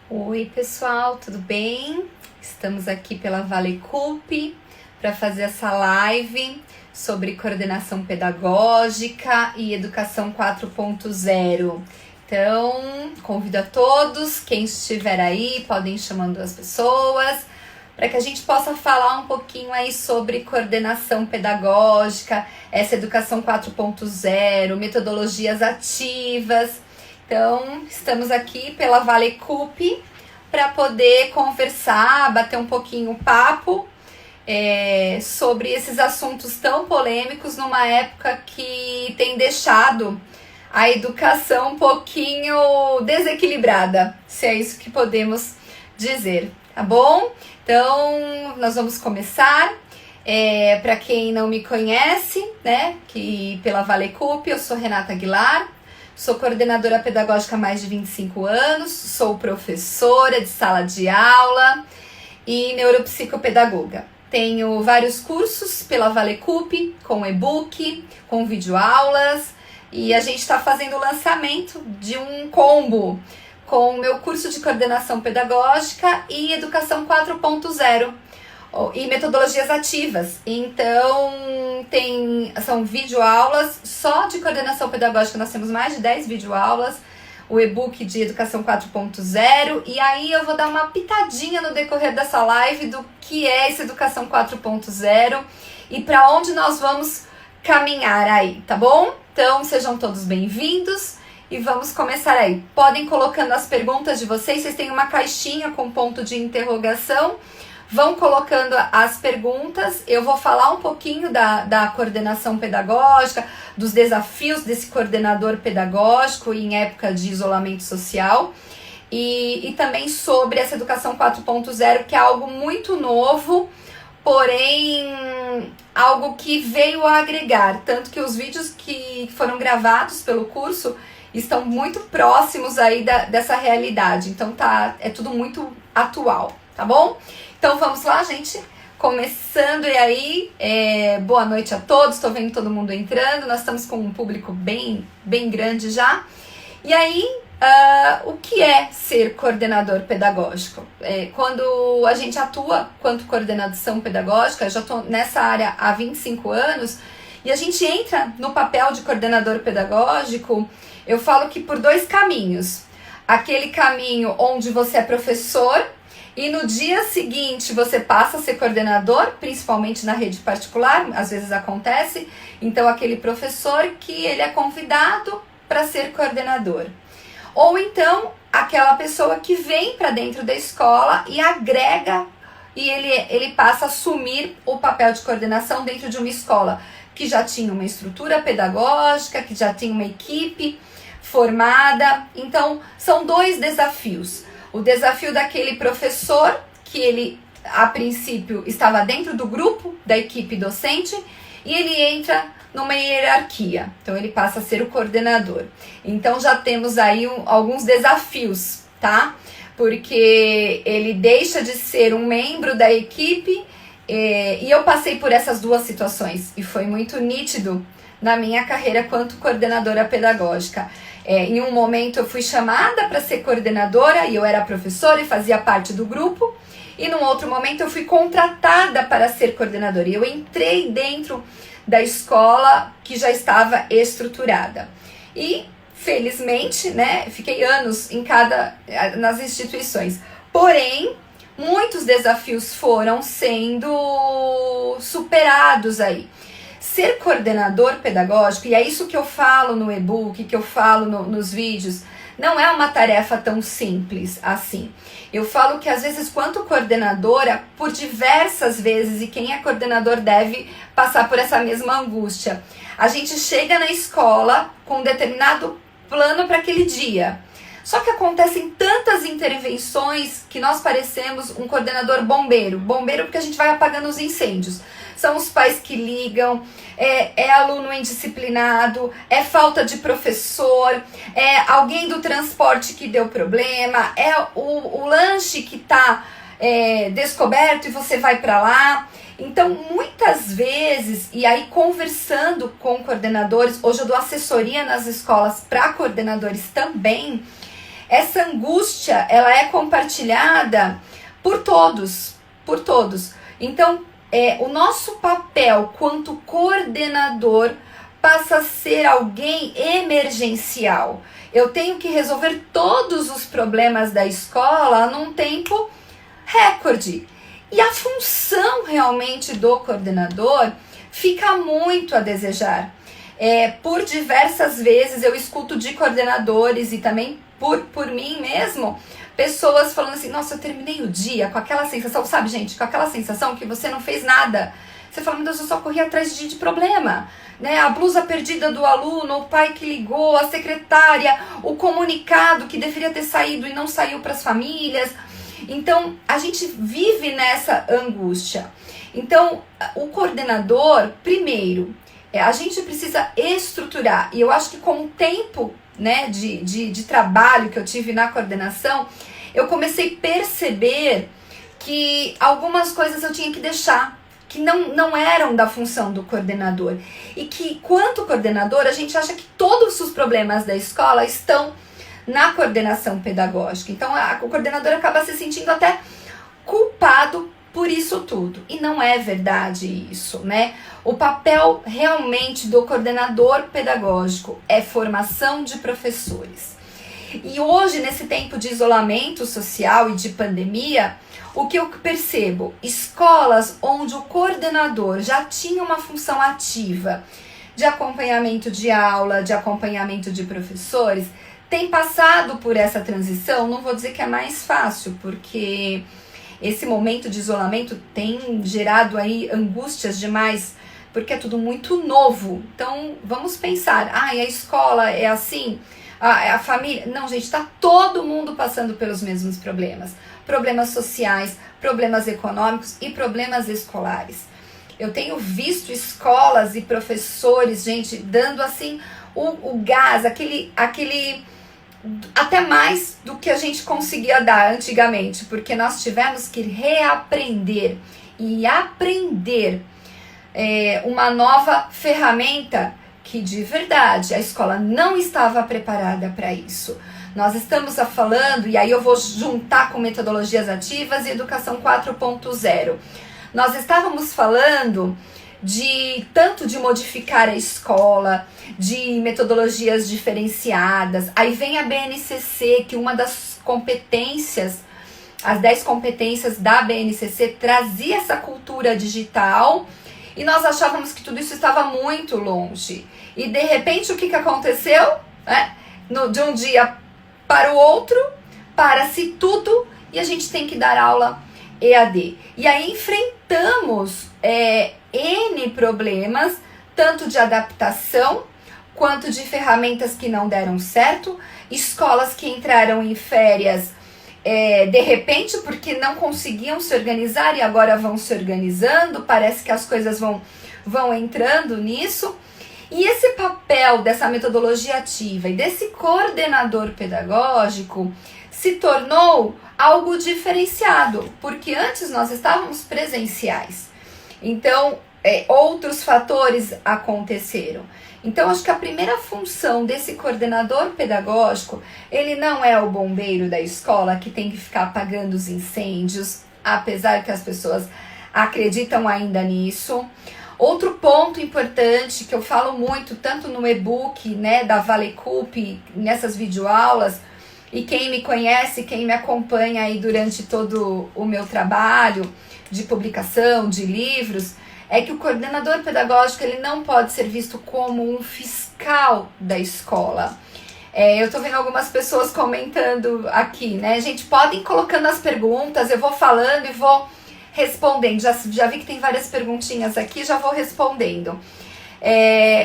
Oi pessoal, tudo bem? Estamos aqui pela Valecup para fazer essa live sobre coordenação pedagógica e educação 4.0. Então, convido a todos, quem estiver aí, podem ir chamando as pessoas, para que a gente possa falar um pouquinho aí sobre coordenação pedagógica, essa educação 4.0, metodologias ativas. Então, estamos aqui pela Valecup para poder conversar, bater um pouquinho o papo sobre esses assuntos tão polêmicos numa época que tem deixado a educação um pouquinho desequilibrada, se é isso que podemos dizer, tá bom? Então, nós vamos começar. Para quem não me conhece, né, que pela Valecup, eu sou Renata Aguilar. Sou coordenadora pedagógica há mais de 25 anos, sou professora de sala de aula e neuropsicopedagoga. Tenho vários cursos pela Valecup, com e-book, com videoaulas, e a gente está fazendo o lançamento de um combo com o meu curso de coordenação pedagógica e educação 4.0. E metodologias ativas. Então, são videoaulas só de coordenação pedagógica. Nós temos mais de 10 videoaulas, o e-book de educação 4.0, e aí eu vou dar uma pitadinha no decorrer dessa live do que é essa educação 4.0 e para onde nós vamos caminhar aí, tá bom? Então, sejam todos bem-vindos e vamos começar aí. Podem colocando as perguntas de vocês têm uma caixinha com ponto de interrogação. Vão colocando as perguntas, eu vou falar um pouquinho da coordenação pedagógica, dos desafios desse coordenador pedagógico em época de isolamento social e também sobre essa educação 4.0, que é algo muito novo, porém algo que veio a agregar, tanto que os vídeos que foram gravados pelo curso estão muito próximos aí dessa realidade, então é tudo muito atual, tá bom? Então vamos lá, gente, começando e aí, boa noite a todos, estou vendo todo mundo entrando, nós estamos com um público bem grande já. E aí, o que é ser coordenador pedagógico? Quando a gente atua quanto coordenação pedagógica, eu já estou nessa área há 25 anos, e a gente entra no papel de coordenador pedagógico, eu falo que por dois caminhos. Aquele caminho onde você é professor, e no dia seguinte você passa a ser coordenador, principalmente na rede particular, às vezes acontece. Então aquele professor que ele é convidado para ser coordenador. Ou então aquela pessoa que vem para dentro da escola e agrega e ele passa a assumir o papel de coordenação dentro de uma escola que já tinha uma estrutura pedagógica, que já tinha uma equipe formada. Então são dois desafios. O desafio daquele professor, que ele, a princípio, estava dentro do grupo da equipe docente, e ele entra numa hierarquia. Então, ele passa a ser o coordenador. Então, já temos aí alguns desafios, tá? Porque ele deixa de ser um membro da equipe, e eu passei por essas duas situações, e foi muito nítido na minha carreira quanto coordenadora pedagógica. Em um momento eu fui chamada para ser coordenadora e eu era professora e fazia parte do grupo, e num outro momento eu fui contratada para ser coordenadora e eu entrei dentro da escola que já estava estruturada. E felizmente, né, fiquei anos nas instituições. Porém, muitos desafios foram sendo superados aí. Ser coordenador pedagógico, e é isso que eu falo no e-book, que eu falo nos vídeos, não é uma tarefa tão simples assim. Eu falo que às vezes, quanto coordenadora, por diversas vezes, e quem é coordenador deve passar por essa mesma angústia, a gente chega na escola com um determinado plano para aquele dia. Só que acontecem tantas intervenções que nós parecemos um coordenador bombeiro. Bombeiro porque a gente vai apagando os incêndios. São os pais que ligam, é aluno indisciplinado, é falta de professor, é alguém do transporte que deu problema, é o lanche que está descoberto e você vai para lá. Então, muitas vezes, e aí conversando com coordenadores, hoje eu dou assessoria nas escolas para coordenadores também, essa angústia, ela é compartilhada por todos, por todos. Então, o nosso papel quanto coordenador passa a ser alguém emergencial. Eu tenho que resolver todos os problemas da escola num tempo recorde. E a função realmente do coordenador fica muito a desejar. Por diversas vezes eu escuto de coordenadores e também por mim mesmo, pessoas falando assim, nossa, eu terminei o dia com aquela sensação, sabe, gente, com aquela sensação que você não fez nada. Você fala, meu Deus, eu só corri atrás de problema, né? A blusa perdida do aluno, o pai que ligou, a secretária, o comunicado que deveria ter saído e não saiu para as famílias. Então, a gente vive nessa angústia. Então, o coordenador, primeiro, a gente precisa estruturar. E eu acho que com o tempo, né, de trabalho que eu tive na coordenação, eu comecei a perceber que algumas coisas eu tinha que deixar, que não eram da função do coordenador. E que, quanto coordenador, a gente acha que todos os problemas da escola estão na coordenação pedagógica. Então, o coordenador acaba se sentindo até culpado por isso tudo. E não é verdade isso, né? O papel realmente do coordenador pedagógico é formação de professores. E hoje, nesse tempo de isolamento social e de pandemia, o que eu percebo? Escolas onde o coordenador já tinha uma função ativa de acompanhamento de aula, de acompanhamento de professores, tem passado por essa transição. Não vou dizer que é mais fácil, porque esse momento de isolamento tem gerado aí angústias demais, porque é tudo muito novo. Então, vamos pensar, a escola é assim, a família... Não, gente, tá todo mundo passando pelos mesmos problemas. Problemas sociais, problemas econômicos e problemas escolares. Eu tenho visto escolas e professores, gente, dando assim o gás, aquele até mais do que a gente conseguia dar antigamente, porque nós tivemos que reaprender e aprender uma nova ferramenta que de verdade a escola não estava preparada para isso. Nós estamos falando, e aí eu vou juntar com metodologias ativas e educação 4.0. Nós estávamos falando tanto de modificar a escola, de metodologias diferenciadas. Aí vem a BNCC, que uma das competências, as 10 competências da BNCC, trazia essa cultura digital, e nós achávamos que tudo isso estava muito longe. E de repente o que aconteceu? De um dia para o outro, para-se tudo, e a gente tem que dar aula EAD. E aí enfrentamos N problemas, tanto de adaptação, quanto de ferramentas que não deram certo, escolas que entraram em férias de repente porque não conseguiam se organizar e agora vão se organizando, parece que as coisas vão entrando nisso. E esse papel dessa metodologia ativa e desse coordenador pedagógico se tornou algo diferenciado, porque antes nós estávamos presenciais. Então, outros fatores aconteceram. Então, acho que a primeira função desse coordenador pedagógico, ele não é o bombeiro da escola que tem que ficar apagando os incêndios, apesar que as pessoas acreditam ainda nisso. Outro ponto importante que eu falo muito, tanto no e-book, né, da Valecup, nessas videoaulas, e quem me conhece, quem me acompanha aí durante todo o meu trabalho de publicação, de livros, é que o coordenador pedagógico ele não pode ser visto como um fiscal da escola. Eu tô vendo algumas pessoas comentando aqui, né? Gente, podem ir colocando as perguntas, eu vou falando e vou respondendo. Já vi que tem várias perguntinhas aqui, já vou respondendo.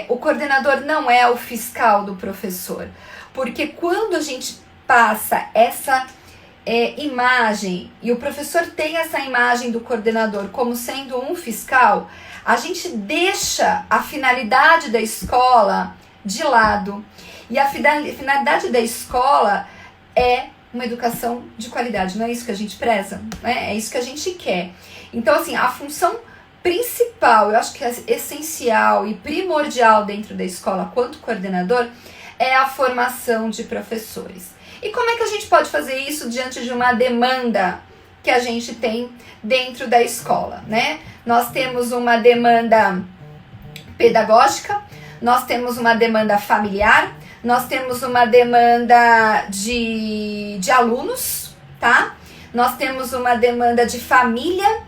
O coordenador não é o fiscal do professor, porque quando a gente passa essa imagem, e o professor tem essa imagem do coordenador como sendo um fiscal, a gente deixa a finalidade da escola de lado. E a finalidade da escola é uma educação de qualidade, não é isso que a gente preza? É isso que a gente quer. Então, assim, a função principal, eu acho que é essencial e primordial dentro da escola quanto coordenador, é a formação de professores. E como é que a gente pode fazer isso diante de uma demanda que a gente tem dentro da escola, né? Nós temos uma demanda pedagógica, nós temos uma demanda familiar, nós temos uma demanda de alunos, tá? Nós temos uma demanda de família.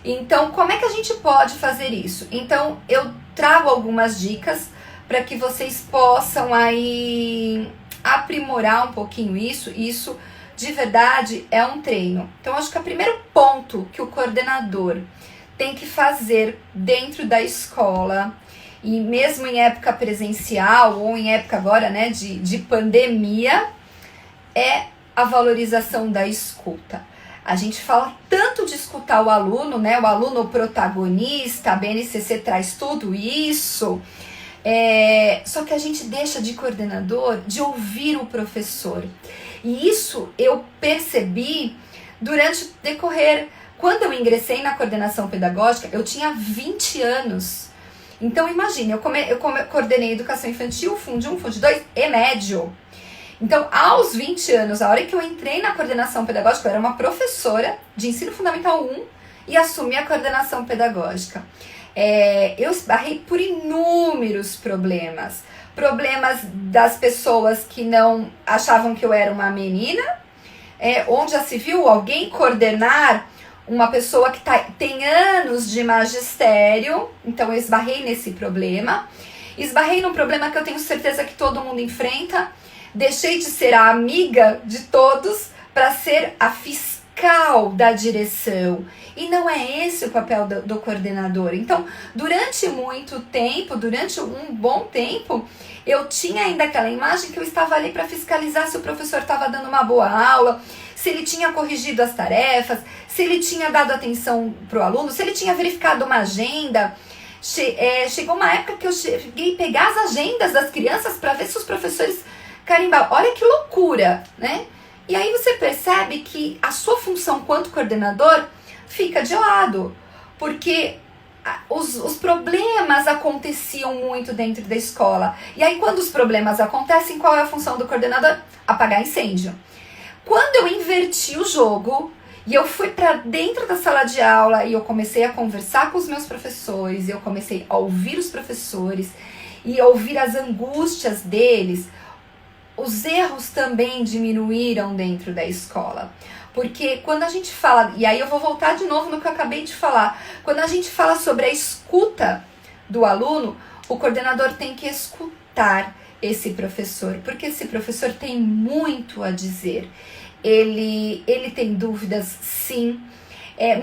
Então, como é que a gente pode fazer isso? Então, eu trago algumas dicas para que vocês possam aí aprimorar um pouquinho isso. Isso, de verdade, é um treino. Então, acho que o primeiro ponto que o coordenador tem que fazer dentro da escola, e mesmo em época presencial ou em época agora, né, de pandemia, é a valorização da escuta. A gente fala tanto de escutar o aluno, né, o aluno protagonista, a BNCC traz tudo isso, só que a gente deixa de coordenador de ouvir o professor. E isso eu percebi durante o decorrer. Quando eu ingressei na coordenação pedagógica, eu tinha 20 anos. Então, imagine, eu coordenei educação infantil, Fundo 1, Fundo 2 e médio. Então, aos 20 anos, a hora que eu entrei na coordenação pedagógica, eu era uma professora de ensino fundamental 1 e assumi a coordenação pedagógica. Eu esbarrei por inúmeros problemas. Problemas das pessoas que não achavam que eu era uma menina, onde já se viu alguém coordenar uma pessoa que tem anos de magistério. Então eu esbarrei nesse problema. Esbarrei num problema que eu tenho certeza que todo mundo enfrenta. Deixei de ser a amiga de todos para ser a fiscal da direção. E não é esse o papel do coordenador. Então, durante muito tempo, durante um bom tempo, eu tinha ainda aquela imagem que eu estava ali para fiscalizar se o professor estava dando uma boa aula, se ele tinha corrigido as tarefas, se ele tinha dado atenção para o aluno, se ele tinha verificado uma agenda. Chegou uma época que eu cheguei a pegar as agendas das crianças para ver se os professores carimbavam. Olha que loucura, né? E aí você percebe que a sua função quanto coordenador fica de lado, porque os problemas aconteciam muito dentro da escola. E aí quando os problemas acontecem, qual é a função do coordenador? Apagar incêndio. Quando eu inverti o jogo e eu fui para dentro da sala de aula e eu comecei a conversar com os meus professores, eu comecei a ouvir os professores e ouvir as angústias deles, os erros também diminuíram dentro da escola. Porque quando a gente fala, e aí eu vou voltar de novo no que eu acabei de falar, quando a gente fala sobre a escuta do aluno, o coordenador tem que escutar esse professor, porque esse professor tem muito a dizer. Ele tem dúvidas, sim.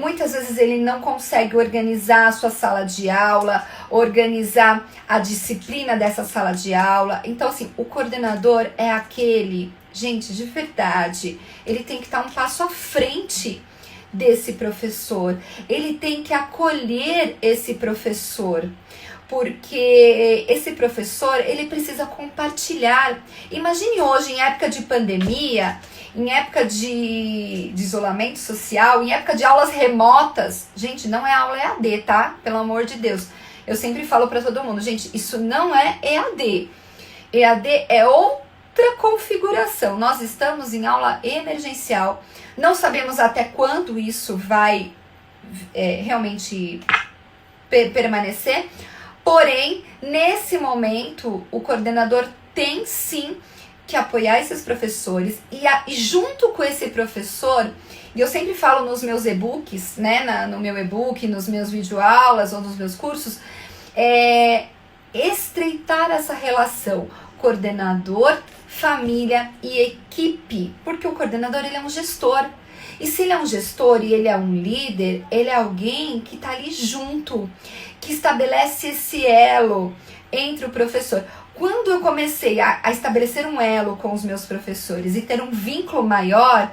Muitas vezes ele não consegue organizar a sua sala de aula, organizar a disciplina dessa sala de aula. Então, assim, o coordenador é aquele, gente, de verdade, ele tem que estar um passo à frente desse professor. Ele tem que acolher esse professor, porque esse professor, ele precisa compartilhar. Imagine hoje, em época de pandemia, em época de isolamento social, em época de aulas remotas. Gente, não é aula EAD, tá? Pelo amor de Deus. Eu sempre falo para todo mundo, gente, isso não é EAD. EAD é outra configuração. Nós estamos em aula emergencial. Não sabemos até quando isso vai realmente permanecer. Porém, nesse momento, o coordenador tem sim que apoiar esses professores e junto com esse professor, e eu sempre falo nos meus e-books, né, no meu e-book, nos meus videoaulas ou nos meus cursos, estreitar essa relação coordenador, família e equipe, porque o coordenador ele é um gestor. E se ele é um gestor e ele é um líder, ele é alguém que está ali junto, que estabelece esse elo entre o professor. Quando eu comecei a estabelecer um elo com os meus professores e ter um vínculo maior,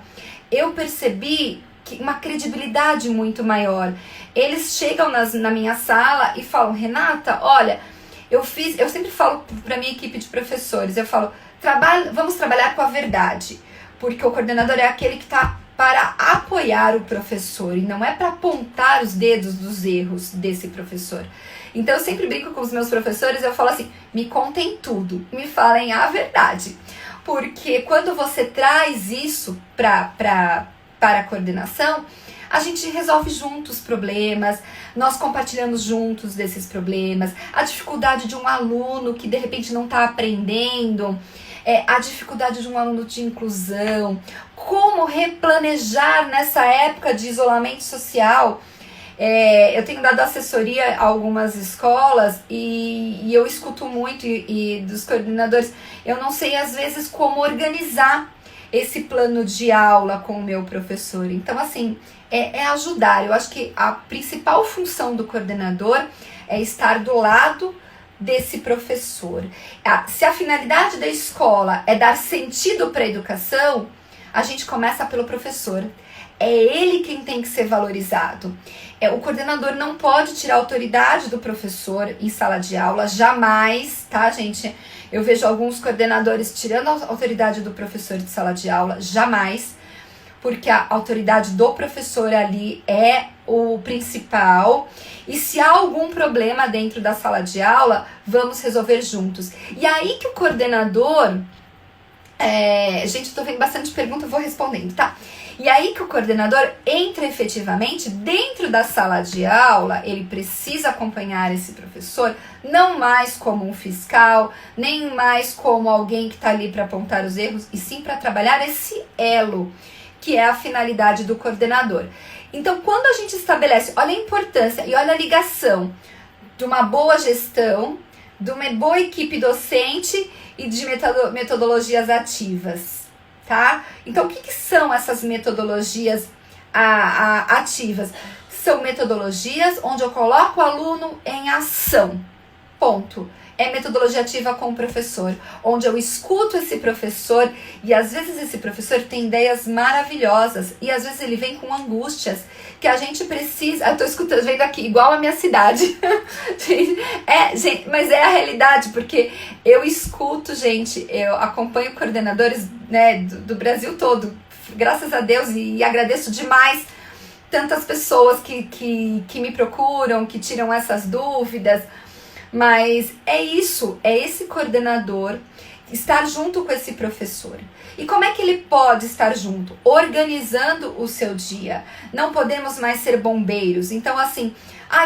eu percebi uma credibilidade muito maior. Eles chegam na minha sala e falam, Renata, olha, eu sempre falo para minha equipe de professores, eu falo, vamos trabalhar com a verdade, porque o coordenador é aquele que está para apoiar o professor e não é para apontar os dedos dos erros desse professor. Então eu sempre brinco com os meus professores, eu falo assim, me contem tudo, me falem a verdade. porque quando você traz isso para a coordenação, a gente resolve juntos problemas, nós compartilhamos juntos desses problemas, a dificuldade de um aluno que de repente não está aprendendo, a dificuldade de um aluno de inclusão, como replanejar nessa época de isolamento social. Eu tenho dado assessoria a algumas escolas e eu escuto muito e dos coordenadores, eu não sei às vezes como organizar esse plano de aula com o meu professor. Então, assim, é ajudar. Eu acho que a principal função do coordenador é estar do lado desse professor. Se a finalidade da escola é dar sentido para a educação, a gente começa pelo professor. É ele quem tem que ser valorizado. O coordenador não pode tirar a autoridade do professor em sala de aula, jamais, tá, gente? Eu vejo alguns coordenadores tirando a autoridade do professor de sala de aula, jamais, porque a autoridade do professor ali é o principal. E se há algum problema dentro da sala de aula, vamos resolver juntos. E aí que o coordenador... gente, eu tô vendo bastante pergunta, eu vou respondendo, tá? E aí que o coordenador entra efetivamente dentro da sala de aula, ele precisa acompanhar esse professor, não mais como um fiscal, nem mais como alguém que está ali para apontar os erros, e sim para trabalhar esse elo, que é a finalidade do coordenador. Então, quando a gente estabelece, olha a importância e olha a ligação de uma boa gestão, de uma boa equipe docente e de metodologias ativas, tá? Então, o que são essas metodologias ativas? São metodologias onde eu coloco o aluno em ação, ponto. É metodologia ativa com o professor, onde eu escuto esse professor e às vezes esse professor tem ideias maravilhosas e às vezes ele vem com angústias que a gente precisa... Eu tô escutando, vendo aqui, igual a minha cidade. Gente, mas é a realidade, porque eu escuto, gente, eu acompanho coordenadores, né, do Brasil todo, graças a Deus, e agradeço demais tantas pessoas que me procuram, que tiram essas dúvidas. Mas é isso, é esse coordenador estar junto com esse professor. E como é que ele pode estar junto? Organizando o seu dia. Não podemos mais ser bombeiros. Então, assim,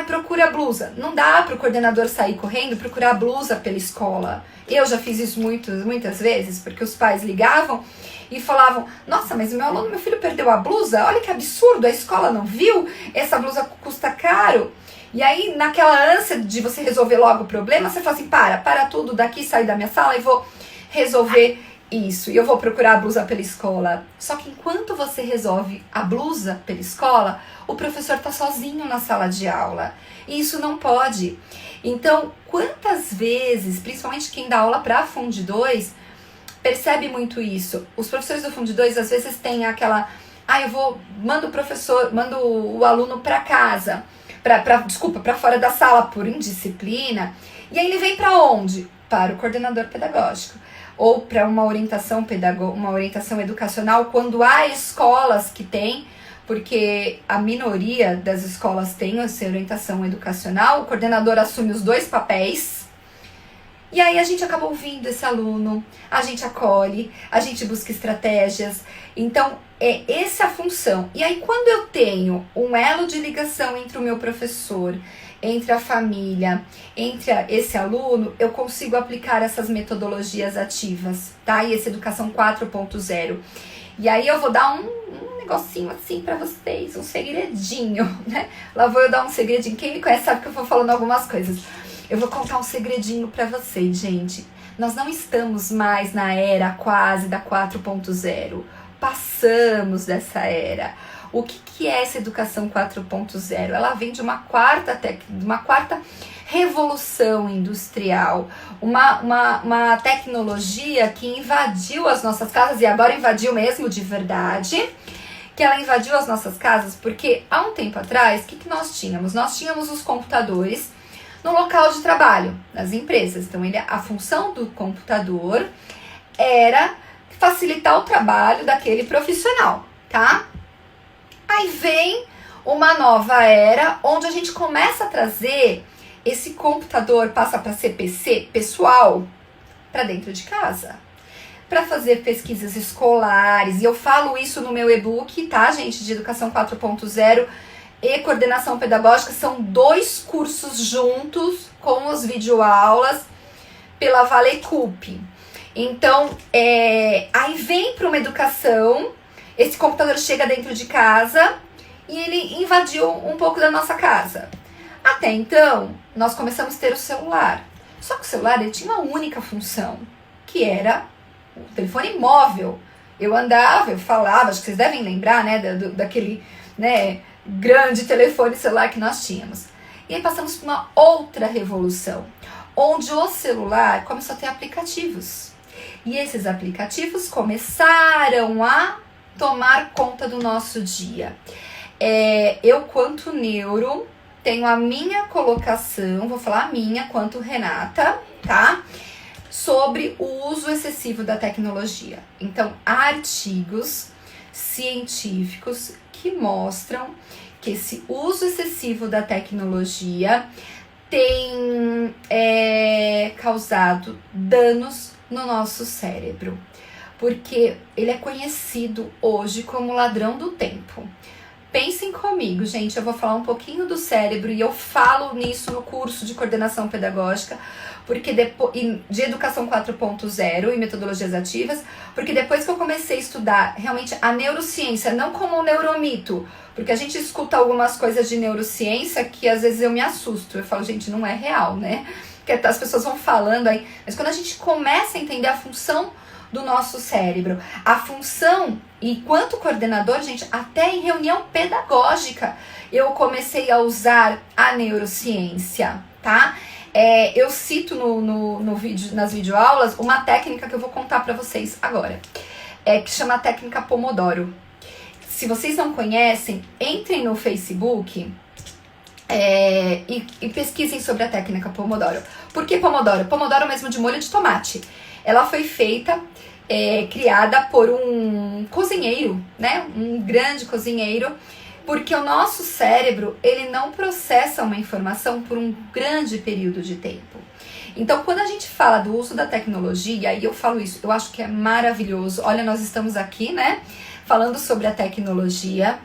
procura a blusa. Não dá para o coordenador sair correndo procurar a blusa pela escola. Eu já fiz isso muitas vezes, porque os pais ligavam e falavam: nossa, mas meu filho perdeu a blusa? Olha que absurdo, a escola não viu? Essa blusa custa caro. E aí, naquela ânsia de você resolver logo o problema, você fala assim: para tudo daqui, sair da minha sala e vou resolver isso. E eu vou procurar a blusa pela escola. Só que enquanto você resolve a blusa pela escola, o professor está sozinho na sala de aula. E isso não pode. Então, quantas vezes, principalmente quem dá aula para Fund 2, percebe muito isso. Os professores do Fund 2 às vezes têm aquela... mando o aluno para casa. Para fora da sala por indisciplina, e aí ele vem para onde? Para o coordenador pedagógico, ou para uma orientação educacional, quando há escolas que têm, porque a minoria das escolas tem essa orientação educacional, o coordenador assume os dois papéis, e aí a gente acaba ouvindo esse aluno, a gente acolhe, a gente busca estratégias. Então, essa é a função. E aí, quando eu tenho um elo de ligação entre o meu professor, entre a família, entre esse aluno, eu consigo aplicar essas metodologias ativas, tá? E essa educação 4.0. E aí eu vou dar um negocinho assim pra vocês, um segredinho, né? Lá vou eu dar um segredinho. Quem me conhece sabe que eu vou falando algumas coisas. Eu vou contar um segredinho pra vocês, gente. Nós não estamos mais na era quase da 4.0. Passamos dessa era. O que é essa educação 4.0? Ela vem de uma quarta revolução industrial, uma tecnologia que invadiu as nossas casas, e agora invadiu mesmo de verdade, que ela invadiu as nossas casas, porque há um tempo atrás, o que nós tínhamos? Nós tínhamos os computadores no local de trabalho, nas empresas. Então, a função do computador era facilitar o trabalho daquele profissional, tá? Aí vem uma nova era, onde a gente começa a trazer esse computador, passa para ser PC, pessoal, para dentro de casa. para fazer pesquisas escolares. E eu falo isso no meu e-book, tá, gente? De Educação 4.0 e Coordenação Pedagógica. São 2 cursos juntos com os videoaulas pela Valecup. Então, aí vem para uma educação, esse computador chega dentro de casa e ele invadiu um pouco da nossa casa. Até então, nós começamos a ter o celular. Só que o celular ele tinha uma única função, que era o telefone móvel. Eu andava, eu falava, acho que vocês devem lembrar, né, daquele, né, grande telefone celular que nós tínhamos. E aí passamos por uma outra revolução, onde o celular começou a ter aplicativos. E esses aplicativos começaram a tomar conta do nosso dia. Eu, quanto neuro, tenho a minha colocação, vou falar a minha, quanto Renata, tá? Sobre o uso excessivo da tecnologia. Então, há artigos científicos que mostram que esse uso excessivo da tecnologia tem causado danos no nosso cérebro, porque ele é conhecido hoje como ladrão do tempo. Pensem comigo, gente, eu vou falar um pouquinho do cérebro e eu falo nisso no curso de coordenação pedagógica, porque de educação 4.0 e metodologias ativas, porque depois que eu comecei a estudar realmente a neurociência, não como um neuromito, porque a gente escuta algumas coisas de neurociência que às vezes eu me assusto, eu falo, gente, não é real, né? Porque as pessoas vão falando aí, mas quando a gente começa a entender a função do nosso cérebro, a função, e quanto coordenador, gente, até em reunião pedagógica, eu comecei a usar a neurociência, tá? Eu cito no vídeo, nas videoaulas uma técnica que eu vou contar para vocês agora, que chama a técnica Pomodoro. Se vocês não conhecem, entrem no Facebook e pesquisem sobre a técnica Pomodoro. Por que Pomodoro? Pomodoro mesmo de molho de tomate. Ela foi feita, criada por um cozinheiro, né? Um grande cozinheiro, porque o nosso cérebro, ele não processa uma informação por um grande período de tempo. Então, quando a gente fala do uso da tecnologia, e eu falo isso, eu acho que é maravilhoso. Olha, nós estamos aqui, né? Falando sobre a tecnologia.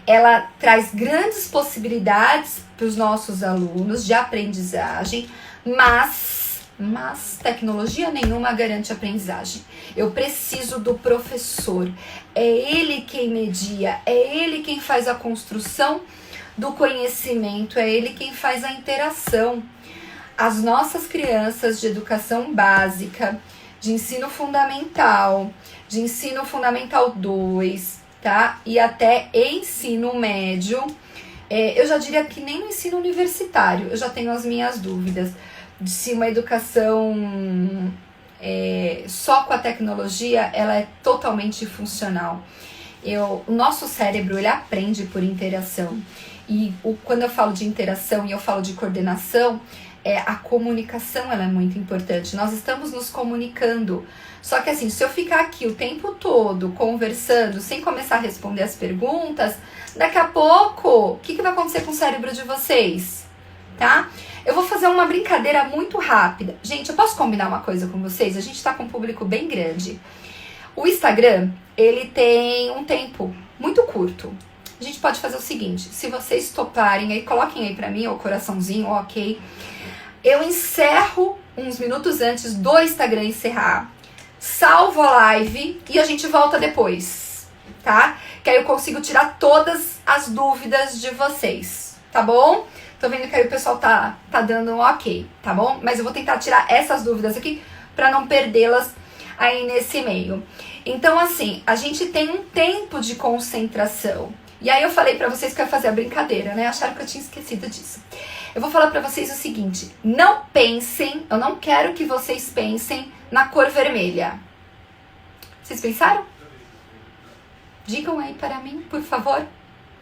Ela traz grandes possibilidades para os nossos alunos de aprendizagem, mas tecnologia nenhuma garante aprendizagem. Eu preciso do professor. É ele quem media, é ele quem faz a construção do conhecimento, é ele quem faz a interação. As nossas crianças de educação básica, de ensino fundamental 2, tá? E até ensino médio, eu já diria que nem no ensino universitário, eu já tenho as minhas dúvidas de se uma educação só com a tecnologia, ela é totalmente funcional. O nosso cérebro, ele aprende por interação. E quando eu falo de interação e eu falo de coordenação, a comunicação ela é muito importante. Nós estamos nos comunicando. Só que assim, se eu ficar aqui o tempo todo conversando, sem começar a responder as perguntas, daqui a pouco, o que vai acontecer com o cérebro de vocês? Tá? Eu vou fazer uma brincadeira muito rápida. Gente, eu posso combinar uma coisa com vocês? A gente tá com um público bem grande. O Instagram, ele tem um tempo muito curto. A gente pode fazer o seguinte, se vocês toparem aí, coloquem aí pra mim o coraçãozinho, ok. Eu encerro uns minutos antes do Instagram encerrar, salvo a live e a gente volta depois, tá? Que aí eu consigo tirar todas as dúvidas de vocês, tá bom? Tô vendo que aí o pessoal tá dando um ok, tá bom? Mas eu vou tentar tirar essas dúvidas aqui pra não perdê-las aí nesse meio. Então, assim, a gente tem um tempo de concentração. E aí eu falei pra vocês que eu ia fazer a brincadeira, né? Acharam que eu tinha esquecido disso. Eu vou falar pra vocês o seguinte, não pensem, eu não quero que vocês pensem na cor vermelha. Vocês pensaram? Digam aí para mim, por favor.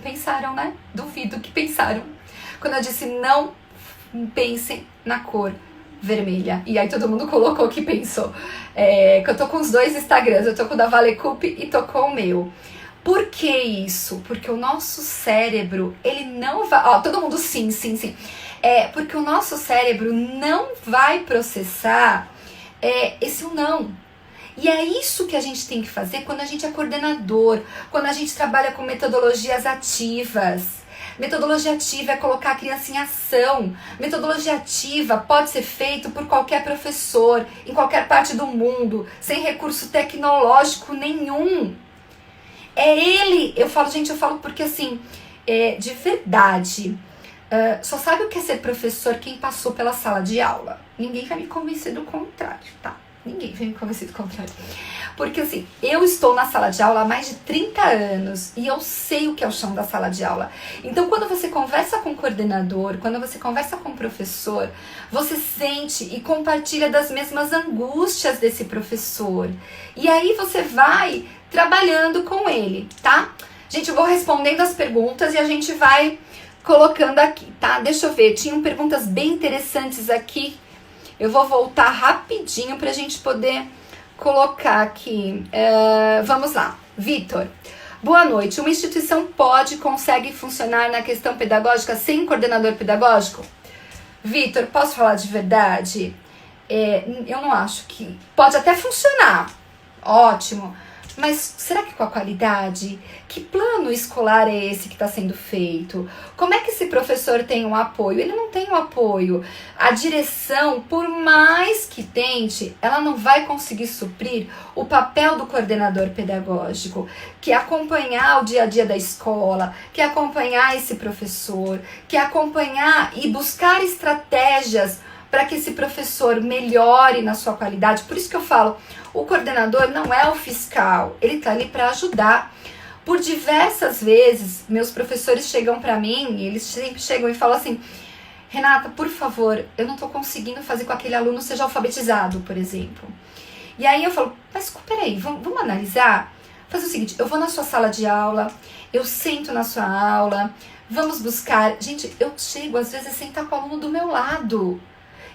Pensaram, né? Duvido que pensaram. Quando eu disse não pensem na cor vermelha. E aí todo mundo colocou que pensou. Que eu tô com os 2 Instagrams. Eu tô com o da Valecup e tô com o meu. Por que isso? Porque o nosso cérebro, ele não vai... Ó, todo mundo sim. Porque o nosso cérebro não vai processar esse não. E é isso que a gente tem que fazer quando a gente é coordenador, quando a gente trabalha com metodologias ativas. Metodologia ativa é colocar a criança em ação. Metodologia ativa pode ser feito por qualquer professor, em qualquer parte do mundo, sem recurso tecnológico nenhum. É ele, eu falo porque assim, de verdade, só sabe o que é ser professor quem passou pela sala de aula. Ninguém vai me convencer do contrário, tá? Ninguém vai me convencer do contrário. Porque assim, eu estou na sala de aula há mais de 30 anos e eu sei o que é o chão da sala de aula. Então, quando você conversa com o coordenador, quando você conversa com o professor, você sente e compartilha das mesmas angústias desse professor. E aí você vai trabalhando com ele, tá? Gente, eu vou respondendo as perguntas e a gente vai colocando aqui, tá? Deixa eu ver, tinham perguntas bem interessantes aqui. Eu vou voltar rapidinho pra gente poder colocar aqui. Vamos lá. Vitor, boa noite. Uma instituição consegue funcionar na questão pedagógica sem coordenador pedagógico? Vitor, posso falar de verdade? Eu não acho que... Pode até funcionar. Ótimo. Mas será que com a qualidade? Que plano escolar é esse que está sendo feito? Como é que esse professor tem um apoio? Ele não tem um apoio. A direção, por mais que tente, ela não vai conseguir suprir o papel do coordenador pedagógico, que é acompanhar o dia a dia da escola, que é acompanhar esse professor, que é acompanhar e buscar estratégias para que esse professor melhore na sua qualidade. Por isso que eu falo, o coordenador não é o fiscal, ele está ali para ajudar. Por diversas vezes, meus professores chegam para mim, e eles sempre chegam e falam assim, Renata, por favor, eu não estou conseguindo fazer com que aquele aluno seja alfabetizado, por exemplo. E aí eu falo, mas peraí, vamos analisar? Faz o seguinte, eu vou na sua sala de aula, eu sento na sua aula, vamos buscar... Gente, eu chego às vezes a sentar com o aluno do meu lado.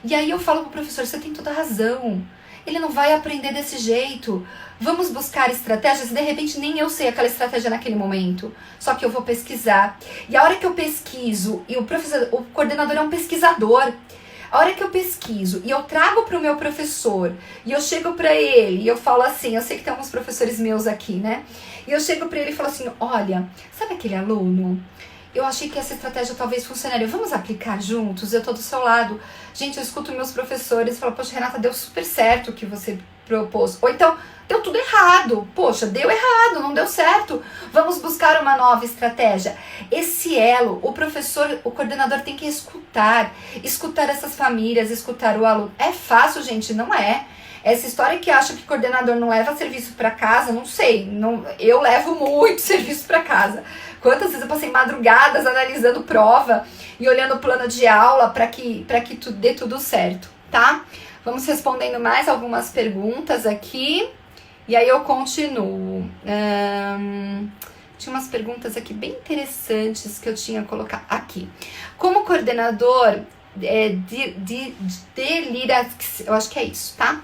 E aí eu falo pro professor, você tem toda a razão. Ele não vai aprender desse jeito. Vamos buscar estratégias. De repente nem eu sei aquela estratégia naquele momento. Só que eu vou pesquisar. E a hora que eu pesquiso, e o coordenador é um pesquisador. A hora que eu pesquiso e eu trago para o meu professor, e eu chego para ele, e eu falo assim, eu sei que tem alguns professores meus aqui, né? E eu chego para ele e falo assim, olha, sabe aquele aluno? Eu achei que essa estratégia talvez funcionaria. Vamos aplicar juntos? Eu tô do seu lado. Gente, eu escuto meus professores e falo, poxa, Renata, deu super certo o que você propôs. Ou então, deu tudo errado. Poxa, deu errado, não deu certo. Vamos buscar uma nova estratégia. Esse elo, o professor, o coordenador tem que escutar essas famílias, escutar o aluno. É fácil, gente? Não é. Essa história que acha que coordenador não leva serviço para casa, não sei. Eu levo muito serviço para casa. Quantas vezes eu passei madrugadas analisando prova e olhando o plano de aula para que dê tudo certo, tá? Vamos respondendo mais algumas perguntas aqui e aí eu continuo. Tinha umas perguntas aqui bem interessantes que eu tinha colocado aqui. Como coordenador eu acho que é isso, tá?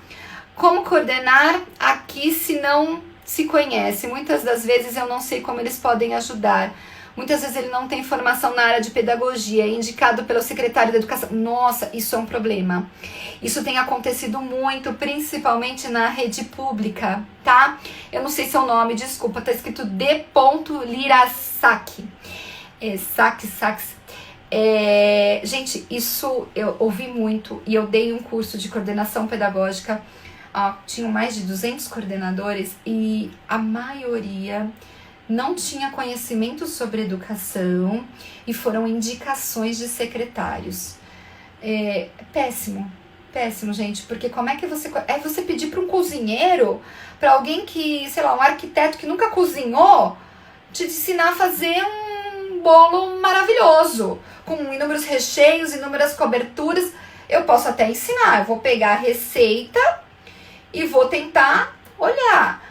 Como coordenar aqui se não se conhece? Muitas das vezes eu não sei como eles podem ajudar. Muitas vezes ele não tem formação na área de pedagogia, é indicado pelo secretário da educação. Nossa, isso é um problema. Isso tem acontecido muito, principalmente na rede pública, tá? Eu não sei seu nome, desculpa, tá escrito D. Lirasaki. Gente, isso eu ouvi muito e eu dei um curso de coordenação pedagógica. Tinham mais de 200 coordenadores e a maioria não tinha conhecimento sobre educação e foram indicações de secretários. Péssimo, gente, porque como é que você pedir para um cozinheiro, para alguém que, sei lá, um arquiteto que nunca cozinhou, te ensinar a fazer um bolo maravilhoso, com inúmeros recheios, inúmeras coberturas. Eu posso até ensinar, eu vou pegar a receita e vou tentar olhar.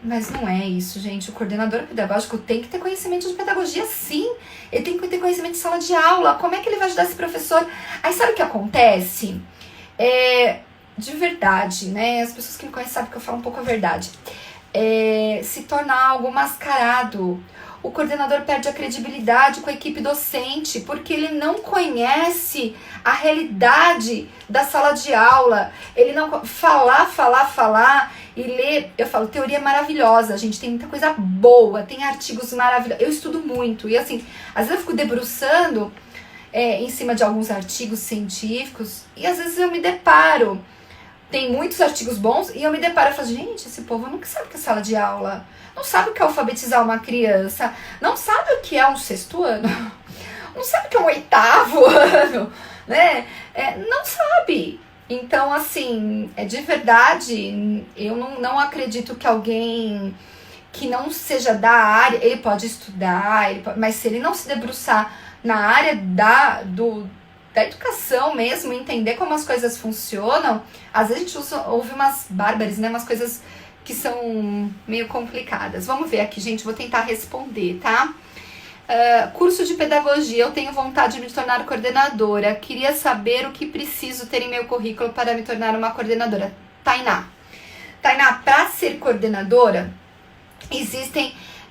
Mas não é isso, gente. O coordenador pedagógico tem que ter conhecimento de pedagogia, sim. Ele tem que ter conhecimento de sala de aula. Como é que ele vai ajudar esse professor? Aí sabe o que acontece? De verdade, né? As pessoas que me conhecem sabem que eu falo um pouco a verdade. Se torna algo mascarado. O coordenador perde a credibilidade com a equipe docente, porque ele não conhece a realidade da sala de aula. Ele não falar e ler, eu falo, teoria é maravilhosa, gente, tem muita coisa boa, tem artigos maravilhosos, eu estudo muito, e assim, às vezes eu fico debruçando em cima de alguns artigos científicos, e às vezes eu me deparo, tem muitos artigos bons, e eu me deparo e falo, gente, esse povo não sabe o que é sala de aula, não sabe o que é alfabetizar uma criança, não sabe o que é um sexto ano, não sabe o que é um oitavo ano, né? Não sabe. Então, assim, de verdade, eu não acredito que alguém que não seja da área, ele pode estudar, mas se ele não se debruçar na área da educação mesmo, entender como as coisas funcionam, às vezes a gente ouve umas bárbaras, né? Umas coisas que são meio complicadas. Vamos ver aqui, gente, vou tentar responder, tá? Curso de pedagogia, eu tenho vontade de me tornar coordenadora. Queria saber o que preciso ter em meu currículo para me tornar uma coordenadora. Tainá, para ser coordenadora,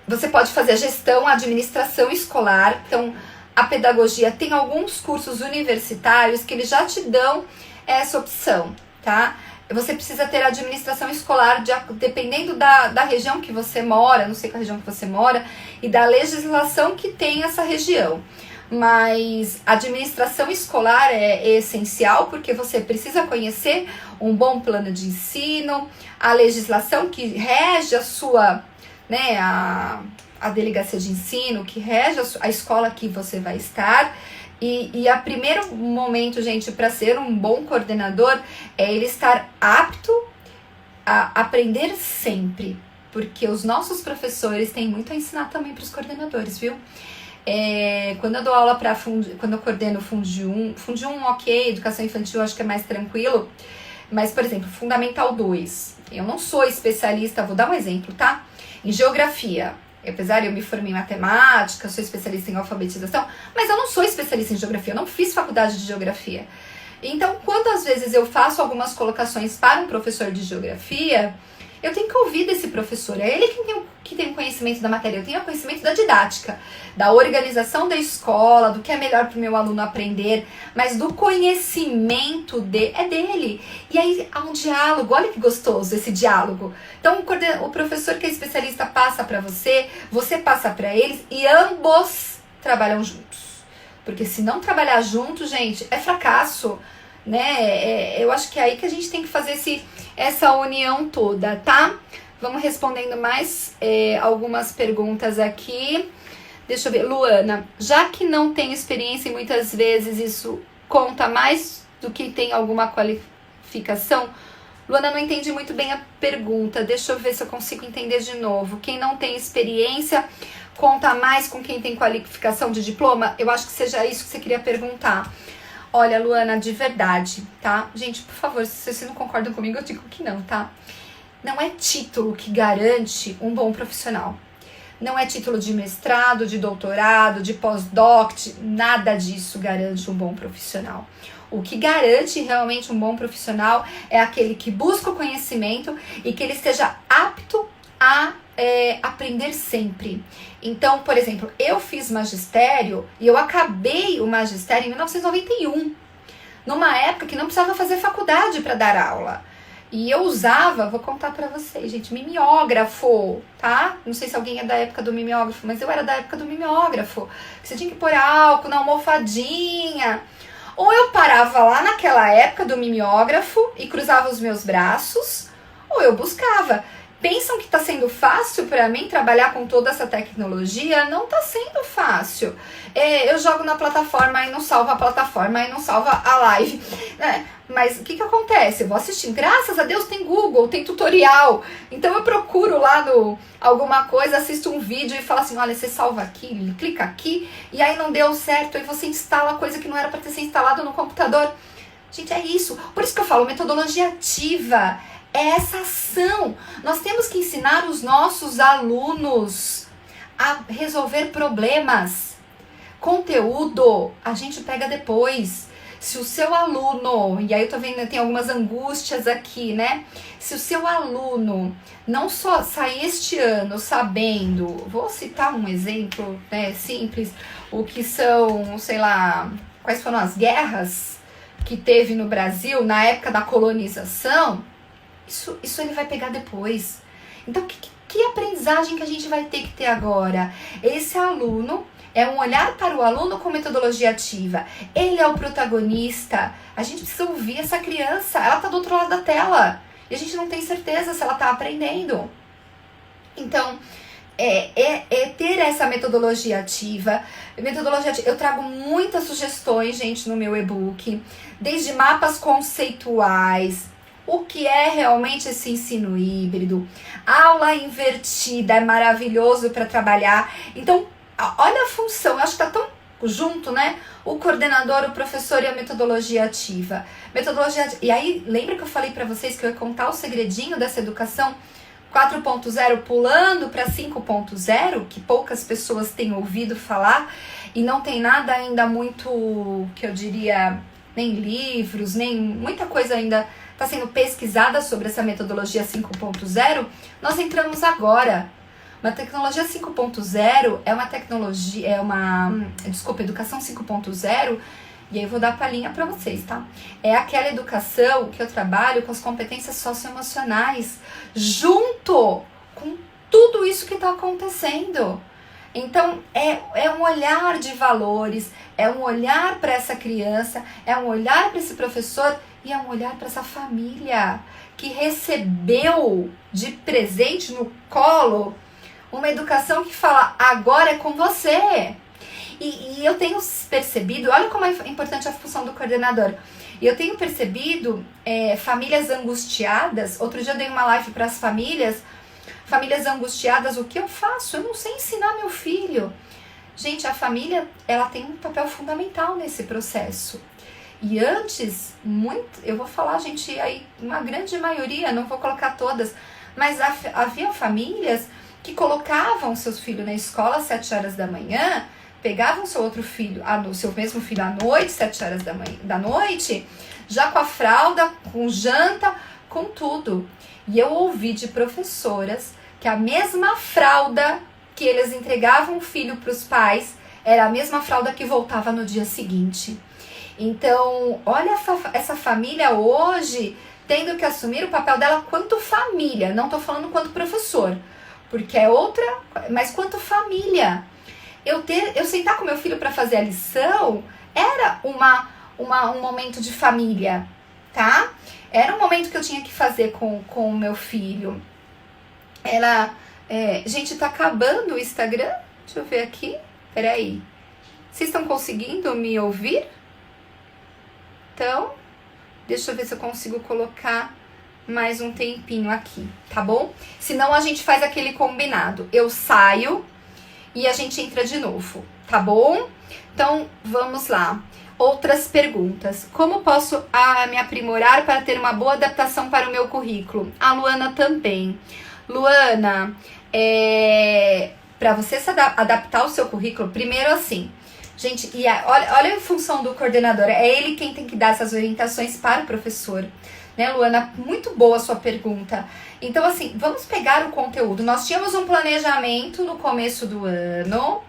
você pode fazer gestão, administração escolar. Então, a pedagogia tem alguns cursos universitários que eles já te dão essa opção, tá? Você precisa ter administração escolar, dependendo da região que você mora, não sei qual região que você mora, e da legislação que tem essa região. Mas administração escolar é essencial, porque você precisa conhecer um bom plano de ensino, a legislação que rege a sua, né, a delegacia de ensino, que rege a escola que você vai estar. E a primeiro momento, gente, para ser um bom coordenador é ele estar apto a aprender sempre, porque os nossos professores têm muito a ensinar também para os coordenadores, viu? Quando eu dou aula quando eu coordeno Fundi 1, ok, educação infantil acho que é mais tranquilo, mas, por exemplo, Fundamental 2, eu não sou especialista, vou dar um exemplo, tá? Em geografia. Apesar de eu me formei em matemática, sou especialista em alfabetização, mas eu não sou especialista em geografia, eu não fiz faculdade de geografia. Então, quando às vezes eu faço algumas colocações para um professor de geografia, eu tenho que ouvir desse professor. É ele que tem o conhecimento da matéria, eu tenho o conhecimento da didática, da organização da escola, do que é melhor para o meu aluno aprender, mas do conhecimento é dele. E aí há um diálogo, olha que gostoso esse diálogo. Então o professor que é especialista passa para você passa para eles e ambos trabalham juntos. Porque se não trabalhar junto, gente, é fracasso, né? Eu acho que é aí que a gente tem que fazer essa união toda, tá? Vamos respondendo mais algumas perguntas aqui. Deixa eu ver. Luana, já que não tenho experiência e muitas vezes isso conta mais do que tem alguma qualificação? Luana, não entendi muito bem a pergunta. Deixa eu ver se eu consigo entender de novo. Quem não tem experiência conta mais com quem tem qualificação de diploma? Eu acho que seja isso que você queria perguntar. Olha, Luana, de verdade, tá? Gente, por favor, se vocês não concordam comigo, eu digo que não, tá? Não é título que garante um bom profissional. Não é título de mestrado, de doutorado, de pós-doc, nada disso garante um bom profissional. O que garante realmente um bom profissional é aquele que busca o conhecimento e que ele esteja apto a aprender sempre. Então, por exemplo, eu fiz magistério e eu acabei o magistério em 1991, numa época que não precisava fazer faculdade para dar aula. E eu usava, vou contar pra vocês, gente, mimeógrafo, tá? Não sei se alguém é da época do mimeógrafo, mas eu era da época do mimeógrafo. Você tinha que pôr álcool na almofadinha. Ou eu parava lá naquela época do mimeógrafo e cruzava os meus braços, ou eu buscava. Pensam que tá sendo fácil para mim trabalhar com toda essa tecnologia? Não tá sendo fácil. Eu jogo na plataforma e não salva a plataforma e não salva a live, né? Mas o que acontece? Eu vou assistindo. Graças a Deus tem Google, tem tutorial. Então eu procuro lá alguma coisa, assisto um vídeo e falo assim, olha, você salva aqui, clica aqui, e aí não deu certo, aí você instala coisa que não era para ter sido instalado no computador. Gente, é isso. Por isso que eu falo, metodologia ativa. É essa ação. Nós temos que ensinar os nossos alunos a resolver problemas. Conteúdo a gente pega depois. Se o seu aluno, e aí eu tô vendo, tem algumas angústias aqui, né? Se o seu aluno não só sair este ano sabendo, vou citar um exemplo, né, simples, o que são, sei lá, quais foram as guerras que teve no Brasil na época da colonização, Isso ele vai pegar depois. Então, que aprendizagem que a gente vai ter que ter agora? Esse aluno é um olhar para o aluno com metodologia ativa. Ele é o protagonista. A gente precisa ouvir essa criança. Ela está do outro lado da tela. E a gente não tem certeza se ela está aprendendo. Então, ter essa metodologia ativa. Eu trago muitas sugestões, gente, no meu e-book. Desde mapas conceituais, o que é realmente esse ensino híbrido. Aula invertida é maravilhoso para trabalhar. Então, olha a função, eu acho que tá tão junto, né? O coordenador, o professor e a metodologia ativa. E aí, lembra que eu falei para vocês que eu ia contar o segredinho dessa educação 4.0 pulando para 5.0, que poucas pessoas têm ouvido falar e não tem nada ainda muito, que eu diria, nem livros, nem muita coisa ainda está sendo pesquisada sobre essa metodologia 5.0. Nós entramos agora. Uma tecnologia 5.0 é uma tecnologia, educação 5.0, e aí eu vou dar a palhinha para vocês, tá? É aquela educação que eu trabalho com as competências socioemocionais, junto com tudo isso que está acontecendo. Então, é um olhar de valores, é um olhar para essa criança, é um olhar para esse professor e é um olhar para essa família que recebeu de presente no colo uma educação que fala, agora é com você. E eu tenho percebido, olha como é importante a função do coordenador. E eu tenho percebido famílias angustiadas. Outro dia eu dei uma live para as famílias angustiadas. O que eu faço? Eu não sei ensinar meu filho. Gente, a família, ela tem um papel fundamental nesse processo. E antes, eu vou falar, gente, aí uma grande maioria, não vou colocar todas, mas havia famílias que colocavam seus filhos na escola às 7 horas da manhã, pegavam seu mesmo filho à noite, 7 horas da noite, já com a fralda, com janta, com tudo. E eu ouvi de professoras que a mesma fralda que eles entregavam o filho para os pais era a mesma fralda que voltava no dia seguinte. Então, olha essa família hoje tendo que assumir o papel dela quanto família. Não estou falando quanto professor, porque é outra, mas quanto família. Eu sentar com meu filho para fazer a lição era um momento de família, tá? Era um momento que eu tinha que fazer com o meu filho. Gente, tá acabando o Instagram? Deixa eu ver aqui. Peraí. Vocês estão conseguindo me ouvir? Então, deixa eu ver se eu consigo colocar mais um tempinho aqui, tá bom? Senão a gente faz aquele combinado. Eu saio e a gente entra de novo, tá bom? Então, vamos lá. Outras perguntas. Como posso me aprimorar para ter uma boa adaptação para o meu currículo? A Luana também. Luana, para você adaptar o seu currículo, primeiro assim, gente, olha a função do coordenador, é ele quem tem que dar essas orientações para o professor. Né, Luana? Muito boa a sua pergunta. Então, assim, vamos pegar o conteúdo. Nós tínhamos um planejamento no começo do ano,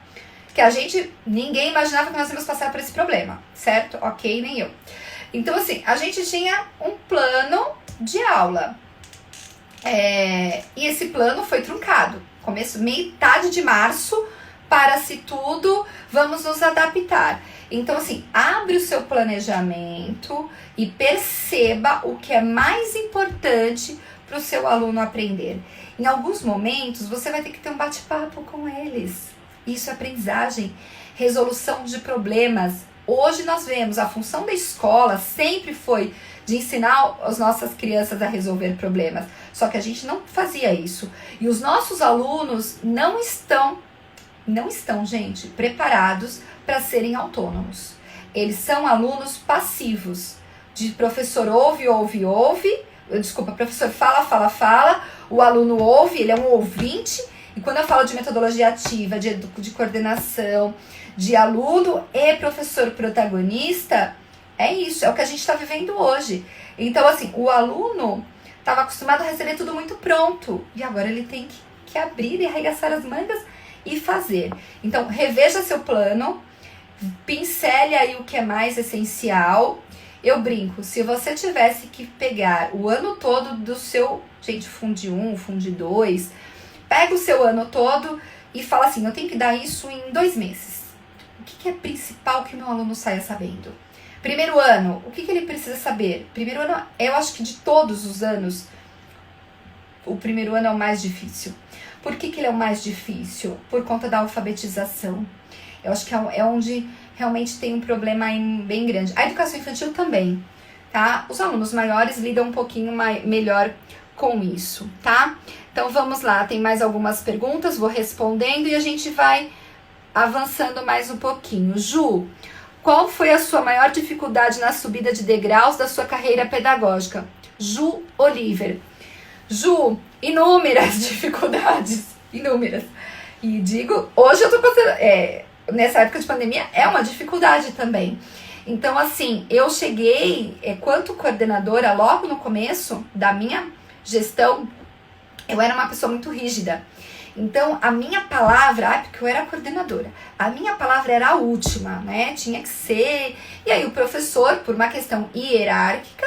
que ninguém imaginava que nós íamos passar por esse problema, certo? Ok, nem eu. Então, assim, a gente tinha um plano de aula. E esse plano foi truncado. Metade de março, para-se tudo, vamos nos adaptar. Então, assim, abre o seu planejamento e perceba o que é mais importante para o seu aluno aprender. Em alguns momentos, você vai ter que ter um bate-papo com eles. Isso é aprendizagem, resolução de problemas. Hoje nós vemos, a função da escola sempre foi de ensinar as nossas crianças a resolver problemas. Só que a gente não fazia isso. E os nossos alunos não estão, gente, preparados para serem autônomos. Eles são alunos passivos. De professor ouve. Desculpa, professor fala. O aluno ouve, ele é um ouvinte. E quando eu falo de metodologia ativa, de coordenação, de aluno e professor protagonista, é isso, é o que a gente está vivendo hoje. Então, assim, o aluno estava acostumado a receber tudo muito pronto. E agora ele tem que abrir e arregaçar as mangas e fazer. Então, reveja seu plano, pincele aí o que é mais essencial. Eu brinco, se você tivesse que pegar o ano todo do seu, gente, Funde 1, Funde 2, pega o seu ano todo e fala assim, eu tenho que dar isso em 2 meses. O que é principal que o meu aluno saia sabendo? Primeiro ano, o que ele precisa saber? Primeiro ano, eu acho que de todos os anos, o primeiro ano é o mais difícil. Por que ele é o mais difícil? Por conta da alfabetização. Eu acho que é onde realmente tem um problema bem grande. A educação infantil também, tá? Os alunos maiores lidam um pouquinho melhor com isso, tá? Então vamos lá, tem mais algumas perguntas, vou respondendo e a gente vai avançando mais um pouquinho. Ju, qual foi a sua maior dificuldade na subida de degraus da sua carreira pedagógica? Ju Oliver. Ju, inúmeras dificuldades, inúmeras. E digo, hoje eu tô considerando, nessa época de pandemia é uma dificuldade também. Então, assim, eu cheguei, quanto coordenadora, logo no começo da minha gestão, eu era uma pessoa muito rígida. Então, a minha palavra, porque eu era coordenadora, a minha palavra era a última, né? Tinha que ser. E aí o professor, por uma questão hierárquica,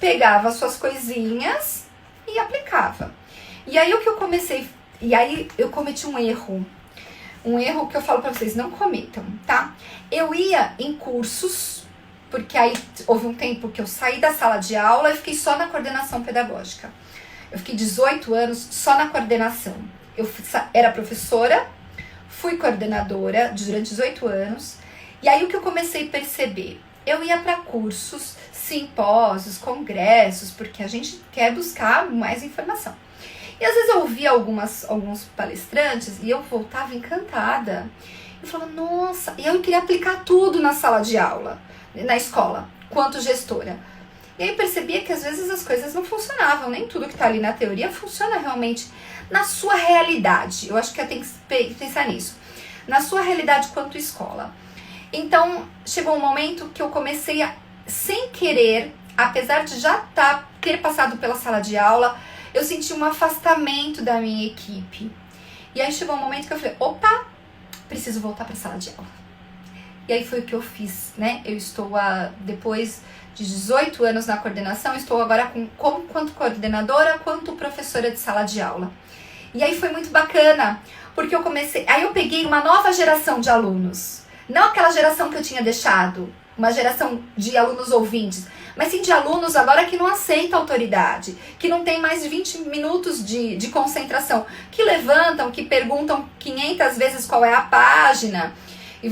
pegava as suas coisinhas e aplicava. E aí o que eu comecei, e aí eu cometi um erro que eu falo pra vocês, não cometam, tá? Eu ia em cursos, porque aí houve um tempo que eu saí da sala de aula e fiquei só na coordenação pedagógica. Eu fiquei 18 anos só na coordenação. Eu era professora, fui coordenadora durante 18 anos, e aí o que eu comecei a perceber? Eu ia para cursos, simpósios, congressos, porque a gente quer buscar mais informação. E às vezes eu ouvia alguns palestrantes e eu voltava encantada. Eu falava, nossa, e eu queria aplicar tudo na sala de aula, na escola, quanto gestora. E aí eu percebia que às vezes as coisas não funcionavam, nem tudo que está ali na teoria funciona realmente na sua realidade. Eu acho que eu tenho que pensar nisso. Na sua realidade quanto escola. Então, chegou um momento que eu comecei a, sem querer, apesar de já ter passado pela sala de aula, eu senti um afastamento da minha equipe. E aí chegou um momento que eu falei, opa, preciso voltar para a sala de aula. E aí foi o que eu fiz, né? Eu estou, depois de 18 anos na coordenação, estou agora quanto coordenadora, quanto professora de sala de aula. E aí foi muito bacana, porque eu comecei, aí eu peguei uma nova geração de alunos. Não aquela geração que eu tinha deixado, uma geração de alunos ouvintes, mas sim de alunos agora que não aceitam autoridade, que não tem mais de 20 minutos de concentração, que levantam, que perguntam 500 vezes qual é a página, e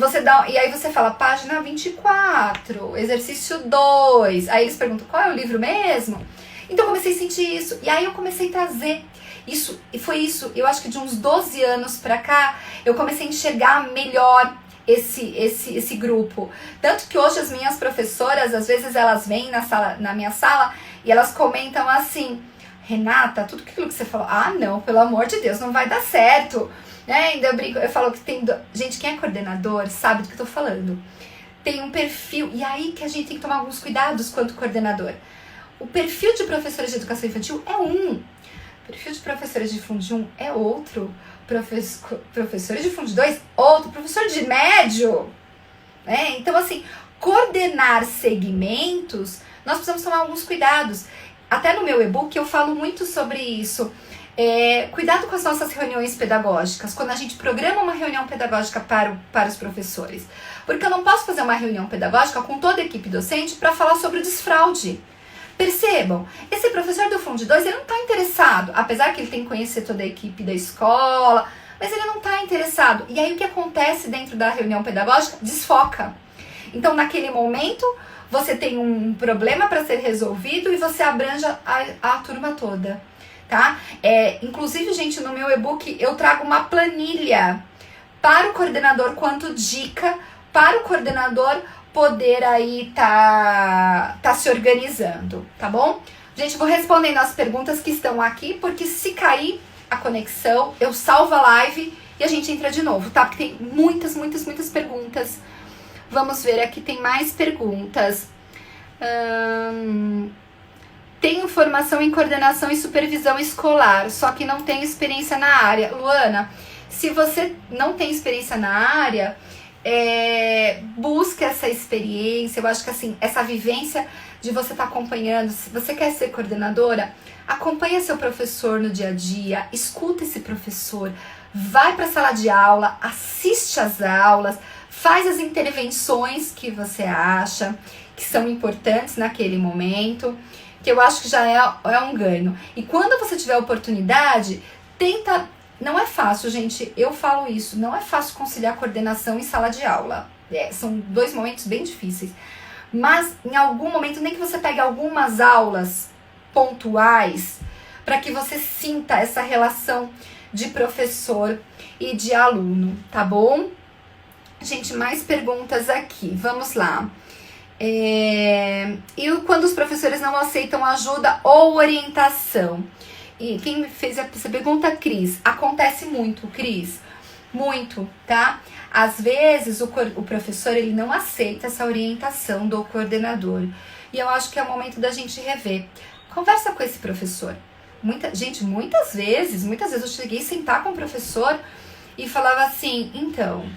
aí você fala, página 24, exercício 2, aí eles perguntam, qual é o livro mesmo? Então eu comecei a sentir isso, e aí eu comecei a trazer isso, e foi isso, eu acho que de uns 12 anos pra cá, eu comecei a enxergar melhor esse grupo. Tanto que hoje as minhas professoras, às vezes elas vêm na minha sala e elas comentam assim, Renata, tudo aquilo que você falou, não, pelo amor de Deus, não vai dar certo. Né? Ainda eu falo que tem... Gente, quem é coordenador sabe do que eu tô falando. Tem um perfil, e aí que a gente tem que tomar alguns cuidados quanto coordenador. O perfil de professora de educação infantil é um. O perfil de professora de Funde 1 é outro. Professores de Funde 2, outro, professor de médio, né? Então, assim, coordenar segmentos, nós precisamos tomar alguns cuidados. Até no meu e-book eu falo muito sobre isso. Cuidado com as nossas reuniões pedagógicas, quando a gente programa uma reunião pedagógica para os professores. Porque eu não posso fazer uma reunião pedagógica com toda a equipe docente para falar sobre o desfraude. Percebam, esse professor do Funde 2, ele não está interessado, apesar que ele tem que conhecer toda a equipe da escola, mas ele não está interessado. E aí o que acontece dentro da reunião pedagógica? Desfoca. Então, naquele momento, você tem um problema para ser resolvido e você abrange a turma toda, tá? Inclusive, gente, no meu e-book eu trago uma planilha para o coordenador quanto dica para o coordenador poder aí tá se organizando, tá bom? Gente, vou respondendo as perguntas que estão aqui, porque se cair a conexão, eu salvo a live e a gente entra de novo, tá? Porque tem muitas perguntas. Vamos ver, aqui tem mais perguntas. Tenho formação em coordenação e supervisão escolar, só que não tenho experiência na área. Luana, se você não tem experiência na área, busque essa experiência. Eu acho que assim, essa vivência de você estar acompanhando, se você quer ser coordenadora, acompanha seu professor no dia a dia, escuta esse professor, vai para a sala de aula, assiste às aulas, faz as intervenções que você acha que são importantes naquele momento, que eu acho que já é um ganho. E quando você tiver oportunidade, tenta. Não é fácil, gente, eu falo isso, não é fácil conciliar coordenação e sala de aula. São dois momentos bem difíceis. Mas em algum momento, nem que você pegue algumas aulas pontuais, para que você sinta essa relação de professor e de aluno, tá bom? Gente, mais perguntas aqui, vamos lá. E quando os professores não aceitam ajuda ou orientação? E quem me fez essa pergunta, Cris, acontece muito, Cris, muito, tá? Às vezes o professor ele não aceita essa orientação do coordenador, e eu acho que é o momento da gente rever. Conversa com esse professor. Muitas vezes eu cheguei a sentar com o professor e falava assim, então,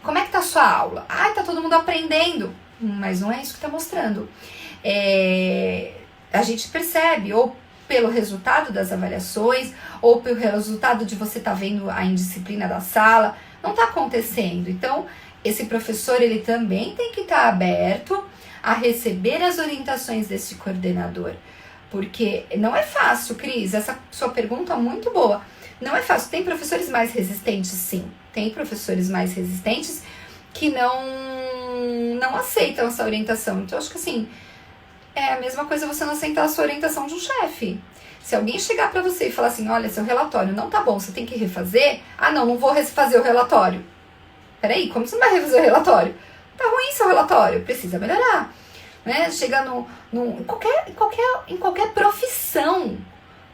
como é que tá a sua aula? Ah, tá todo mundo aprendendo, mas não é isso que tá mostrando. A gente percebe, ou pelo resultado das avaliações, ou pelo resultado de você estar vendo a indisciplina da sala, não está acontecendo. Então, esse professor, ele também tem que estar aberto a receber as orientações desse coordenador. Porque não é fácil, Cris, essa sua pergunta é muito boa. Não é fácil. Tem professores mais resistentes, sim. Tem professores mais resistentes que não aceitam essa orientação. Então, acho que assim, é a mesma coisa você não aceitar a sua orientação de um chefe. Se alguém chegar pra você e falar assim, olha, seu relatório não tá bom, você tem que refazer. Ah, não vou refazer o relatório. Peraí, como você não vai refazer o relatório? Tá ruim seu relatório, precisa melhorar. Né? Chega em qualquer profissão.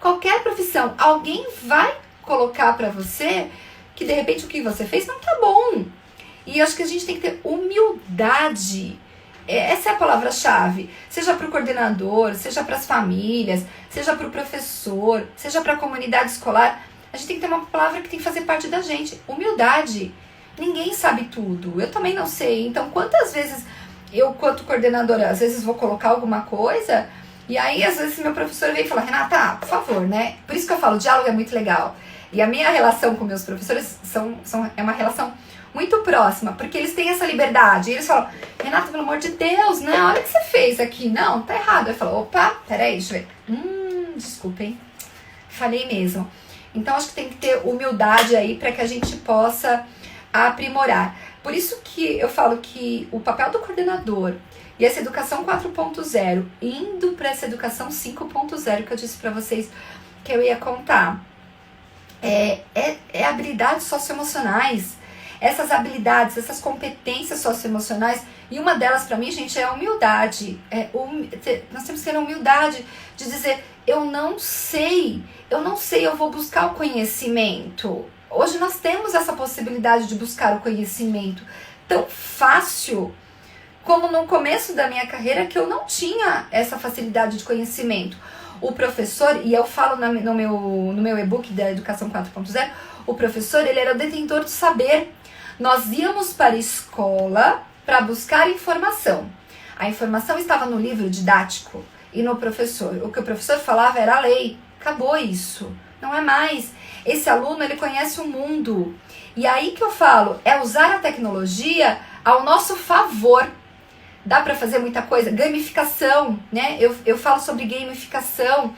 Qualquer profissão. Alguém vai colocar pra você que de repente o que você fez não tá bom. E acho que a gente tem que ter humildade. Essa é a palavra-chave, seja para o coordenador, seja para as famílias, seja para o professor, seja para a comunidade escolar. A gente tem que ter uma palavra que tem que fazer parte da gente, humildade. Ninguém sabe tudo, eu também não sei. Então, quantas vezes eu, quanto coordenadora, às vezes vou colocar alguma coisa, e aí às vezes meu professor vem e fala, Renata, por favor, né? Por isso que eu falo, o diálogo é muito legal. E a minha relação com meus professores é uma relação muito próxima, porque eles têm essa liberdade. E eles falam, Renata, pelo amor de Deus, né? Olha o que você fez aqui. Não, tá errado. Eu falo, opa, peraí, deixa eu ver. Desculpem, falei mesmo. Então, acho que tem que ter humildade aí para que a gente possa aprimorar. Por isso que eu falo que o papel do coordenador e essa educação 4.0, indo para essa educação 5.0, que eu disse para vocês que eu ia contar, é habilidades socioemocionais. Essas habilidades, essas competências socioemocionais, e uma delas para mim, gente, é a humildade. Nós temos que ter a humildade de dizer, eu não sei, eu vou buscar o conhecimento. Hoje nós temos essa possibilidade de buscar o conhecimento tão fácil como no começo da minha carreira, que eu não tinha essa facilidade de conhecimento. O professor, e eu falo no meu e-book da Educação 4.0, o professor, ele era o detentor do saber. Nós íamos para a escola para buscar informação. A informação estava no livro didático e no professor. O que o professor falava era a lei. Acabou isso. Não é mais. Esse aluno, ele conhece o mundo. E aí que eu falo, é usar a tecnologia ao nosso favor. Dá para fazer muita coisa. Gamificação, né? Eu falo sobre gamificação.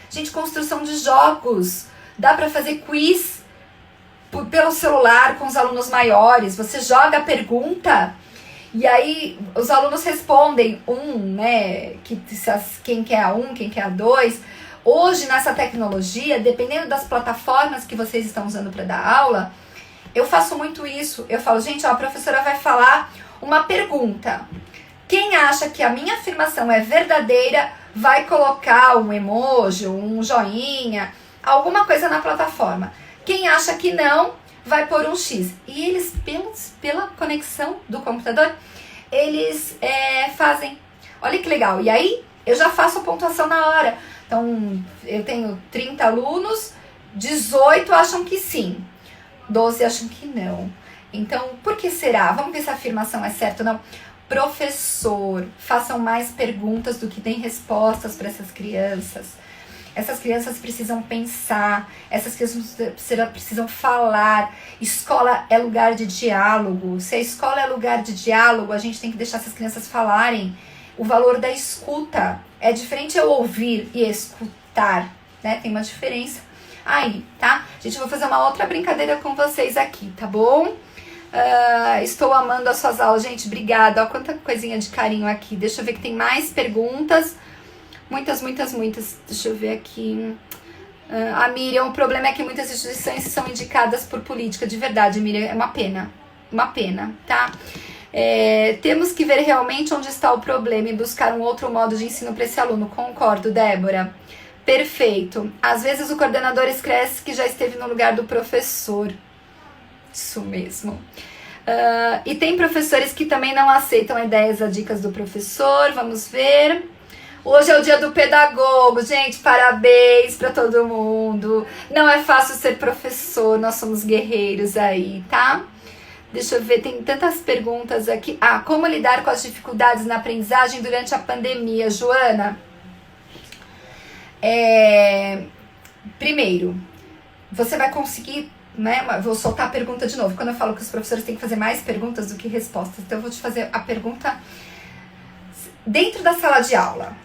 Gente, construção de jogos. Dá para fazer quiz pelo celular com os alunos maiores. Você joga a pergunta e aí os alunos respondem né? Quem quer a 1, quem quer a 2. Hoje, nessa tecnologia, dependendo das plataformas que vocês estão usando para dar aula, eu faço muito isso. Eu falo, gente, a professora vai falar uma pergunta. Quem acha que a minha afirmação é verdadeira vai colocar um emoji, um joinha, alguma coisa na plataforma. Quem acha que não, vai pôr um X. E eles, pela conexão do computador, eles fazem. Olha que legal. E aí, eu já faço a pontuação na hora. Então, eu tenho 30 alunos, 18 acham que sim, 12 acham que não. Então, por que será? Vamos ver se a afirmação é certa ou não. Professor, façam mais perguntas do que tem respostas para essas crianças. Essas crianças precisam pensar, essas crianças precisam falar. Escola é lugar de diálogo. Se a escola é lugar de diálogo, a gente tem que deixar essas crianças falarem. O valor da escuta. É diferente eu ouvir e escutar, né? Tem uma diferença aí, tá? Gente, eu vou fazer uma outra brincadeira com vocês aqui, tá bom? Estou amando as suas aulas, gente, obrigada. Ó, quanta coisinha de carinho aqui. Deixa eu ver que tem mais perguntas. Muitas. Deixa eu ver aqui. A Miriam, o problema é que muitas instituições são indicadas por política. De verdade, Miriam, é uma pena. Uma pena, tá? Temos que ver realmente onde está o problema e buscar um outro modo de ensino para esse aluno. Concordo, Débora. Perfeito. Às vezes o coordenador esquece que já esteve no lugar do professor. Isso mesmo. E tem professores que também não aceitam ideias ou dicas do professor. Vamos ver. Hoje é o dia do pedagogo, gente, parabéns para todo mundo. Não é fácil ser professor, nós somos guerreiros aí, tá? Deixa eu ver, tem tantas perguntas aqui. Como lidar com as dificuldades na aprendizagem durante a pandemia, Joana? Primeiro, você vai conseguir, né? Vou soltar a pergunta de novo. Quando eu falo que os professores têm que fazer mais perguntas do que respostas, então eu vou te fazer a pergunta dentro da sala de aula.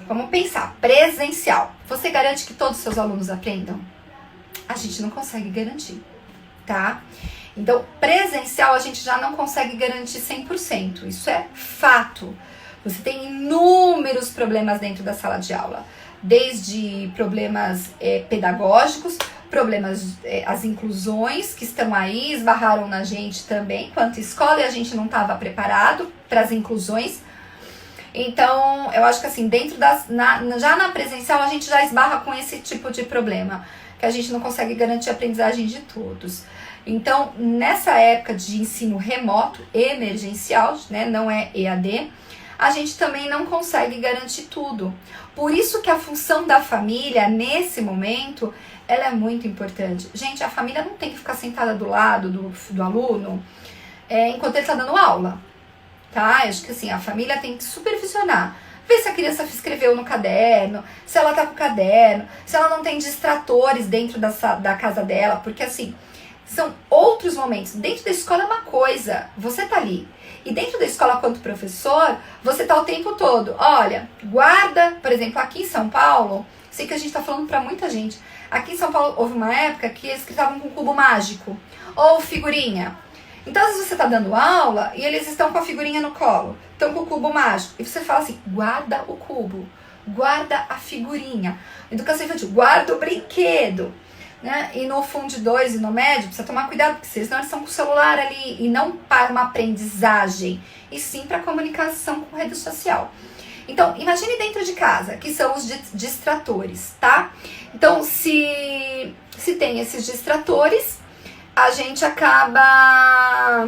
Vamos pensar, presencial. Você garante que todos os seus alunos aprendam? A gente não consegue garantir, tá? Então, presencial a gente já não consegue garantir 100%. Isso é fato. Você tem inúmeros problemas dentro da sala de aula. Desde problemas pedagógicos, problemas, as inclusões que estão aí, esbarraram na gente também, enquanto escola, e a gente não estava preparado para as inclusões. Então, eu acho que assim, já na presencial a gente já esbarra com esse tipo de problema, que a gente não consegue garantir a aprendizagem de todos. Então, nessa época de ensino remoto, emergencial, né, não é EAD, a gente também não consegue garantir tudo. Por isso que a função da família, nesse momento, ela é muito importante. Gente, a família não tem que ficar sentada do lado do aluno enquanto ele está dando aula. Tá? Eu acho que assim, a família tem que supervisionar. Ver se a criança escreveu no caderno, se ela tá com o caderno, se ela não tem distratores dentro da casa dela, porque assim, são outros momentos. Dentro da escola é uma coisa, você tá ali. E dentro da escola, quanto professor, você tá o tempo todo. Olha, guarda, por exemplo, aqui em São Paulo, sei que a gente tá falando pra muita gente. Aqui em São Paulo houve uma época que eles estavam com cubo mágico, ou figurinha. Então, às vezes você tá dando aula e eles estão com a figurinha no colo, estão com o cubo mágico. E você fala assim, guarda o cubo, guarda a figurinha. Educação infantil, guarda o brinquedo. Né? E no Fundo 2 e no médio, precisa tomar cuidado, porque senão eles estão com o celular ali. E não para uma aprendizagem, e sim para comunicação com rede social. Então, imagine dentro de casa, que são os distratores, tá? Então, se tem esses distratores, a gente acaba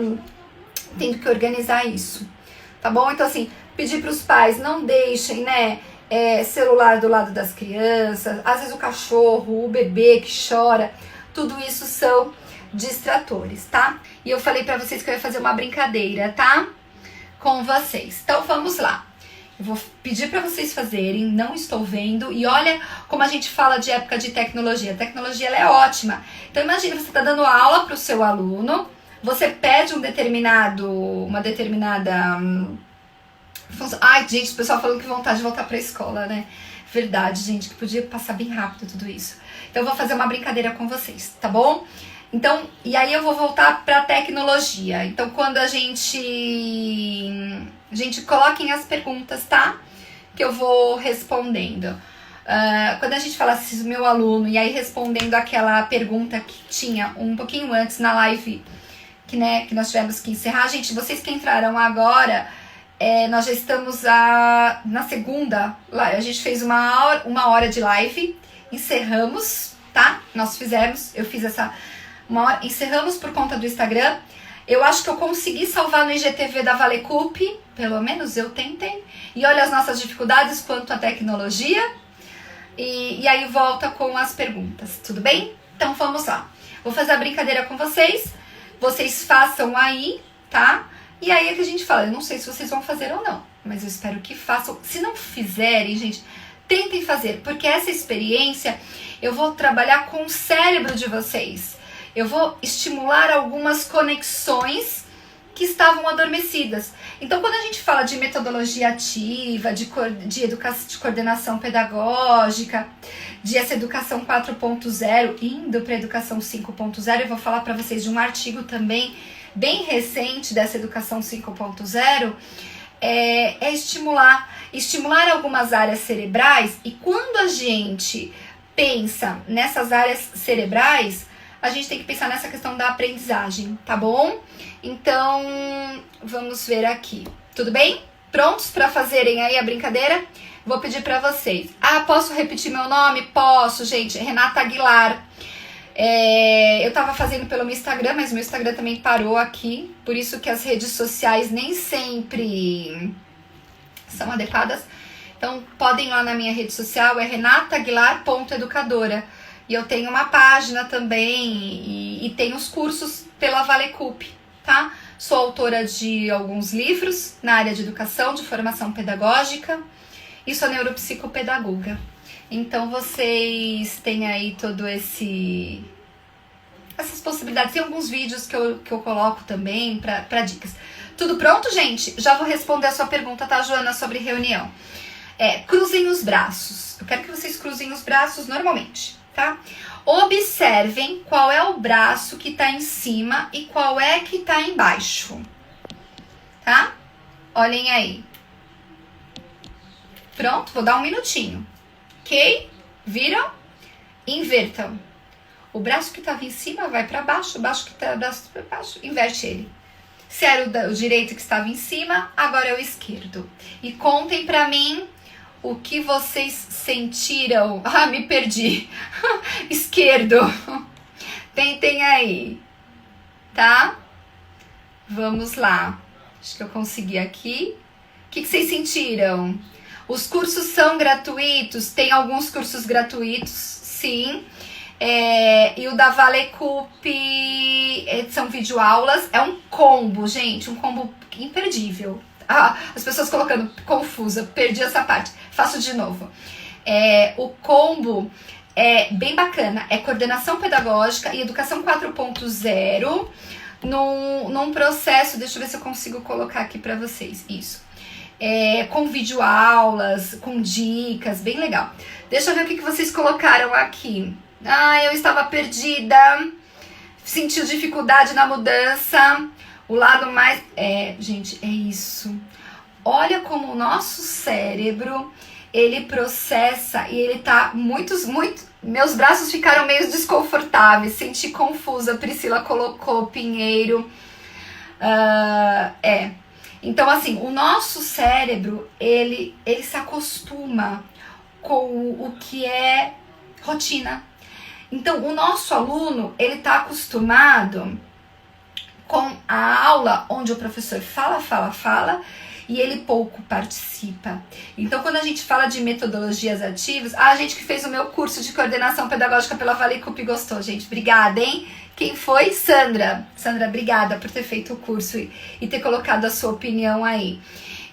tendo que organizar isso, tá bom? Então, assim, pedir para os pais, não deixem, né, celular do lado das crianças, às vezes o cachorro, o bebê que chora, tudo isso são distratores, tá? E eu falei para vocês que eu ia fazer uma brincadeira, tá? Com vocês. Então, vamos lá. Eu vou pedir para vocês fazerem, não estou vendo, e olha como a gente fala de época de tecnologia. A tecnologia ela é ótima. Então imagina, você está dando aula para o seu aluno, você pede uma determinada função. Ai, gente, o pessoal falando que vontade de voltar para a escola, né? Verdade, gente, que podia passar bem rápido tudo isso. Então eu vou fazer uma brincadeira com vocês, tá bom? Então, e aí eu vou voltar para a tecnologia. Então, quando a gente coloquem as perguntas, tá? Que eu vou respondendo. Quando a gente fala assim, o meu aluno, e aí respondendo aquela pergunta que tinha um pouquinho antes na live, que nós tivemos que encerrar. Gente, vocês que entraram agora, nós já estamos na segunda. A gente fez uma hora de live, encerramos, tá? Eu fiz essa... encerramos por conta do Instagram. Eu acho que eu consegui salvar no IGTV da Valecup, pelo menos eu tentei. E olha as nossas dificuldades quanto à tecnologia. E aí volta com as perguntas, tudo bem? Então vamos lá. Vou fazer a brincadeira com vocês. vocês façam aí, tá? E aí é que a gente fala, eu não sei se vocês vão fazer ou não, mas eu espero que façam. Se não fizerem, gente, tentem fazer, porque essa experiência eu vou trabalhar com o cérebro de vocês. Eu vou estimular algumas conexões que estavam adormecidas. Então, quando a gente fala de metodologia ativa, de coordenação pedagógica, de essa educação 4.0, indo para a educação 5.0, eu vou falar para vocês de um artigo também bem recente dessa educação 5.0, é estimular algumas áreas cerebrais, e quando a gente pensa nessas áreas cerebrais, a gente tem que pensar nessa questão da aprendizagem, tá bom? Então, vamos ver aqui. Tudo bem? Prontos para fazerem aí a brincadeira? Vou pedir para vocês. Posso repetir meu nome? Posso, gente. Renata Aguilar. Eu tava fazendo pelo meu Instagram, mas meu Instagram também parou aqui. Por isso que as redes sociais nem sempre são adequadas. Então, podem ir lá na minha rede social, é renataaguilar.educadora. E eu tenho uma página também e tenho os cursos pela Valecup, tá? Sou autora de alguns livros na área de educação, de formação pedagógica e sou neuropsicopedagoga. Então vocês têm aí todo essas possibilidades. Tem alguns vídeos que eu coloco também para dicas. Tudo pronto, gente? Já vou responder a sua pergunta, tá, Joana, sobre reunião. Cruzem os braços. Eu quero que vocês cruzem os braços normalmente, tá? Observem qual é o braço que tá em cima e qual é que tá embaixo, tá? Olhem aí. Pronto, vou dar um minutinho. Ok? Viram? Invertam. O braço que estava em cima vai para baixo, o braço que tá para baixo, inverte ele. Se era o direito que estava em cima, agora é o esquerdo. E contem para mim o que vocês sentiram. Me perdi. Esquerdo. Tentem aí. Tá? Vamos lá. Acho que eu consegui aqui. O que vocês sentiram? Os cursos são gratuitos? Tem alguns cursos gratuitos, sim. E o da Valecup são videoaulas. É um combo, gente. Um combo imperdível. As pessoas colocando confusa. Perdi essa parte. Faço de novo. O combo é bem bacana. É coordenação pedagógica e educação 4.0 num processo. Deixa eu ver se eu consigo colocar aqui para vocês. Isso. Com videoaulas, com dicas, bem legal. Deixa eu ver o que vocês colocaram aqui. Eu estava perdida, sentiu dificuldade na mudança, o lado mais... gente, é isso. Olha como o nosso cérebro, ele processa e ele tá muito... Meus braços ficaram meio desconfortáveis, senti confusa, Priscila colocou, Pinheiro. Então, assim, o nosso cérebro, ele se acostuma com o que é rotina. Então, o nosso aluno, ele tá acostumado com a aula onde o professor fala, e ele pouco participa. Então, quando a gente fala de metodologias ativas, a gente que fez o meu curso de coordenação pedagógica pela Valecup gostou, gente. Obrigada, hein? Quem foi? Sandra. Sandra, obrigada por ter feito o curso e ter colocado a sua opinião aí.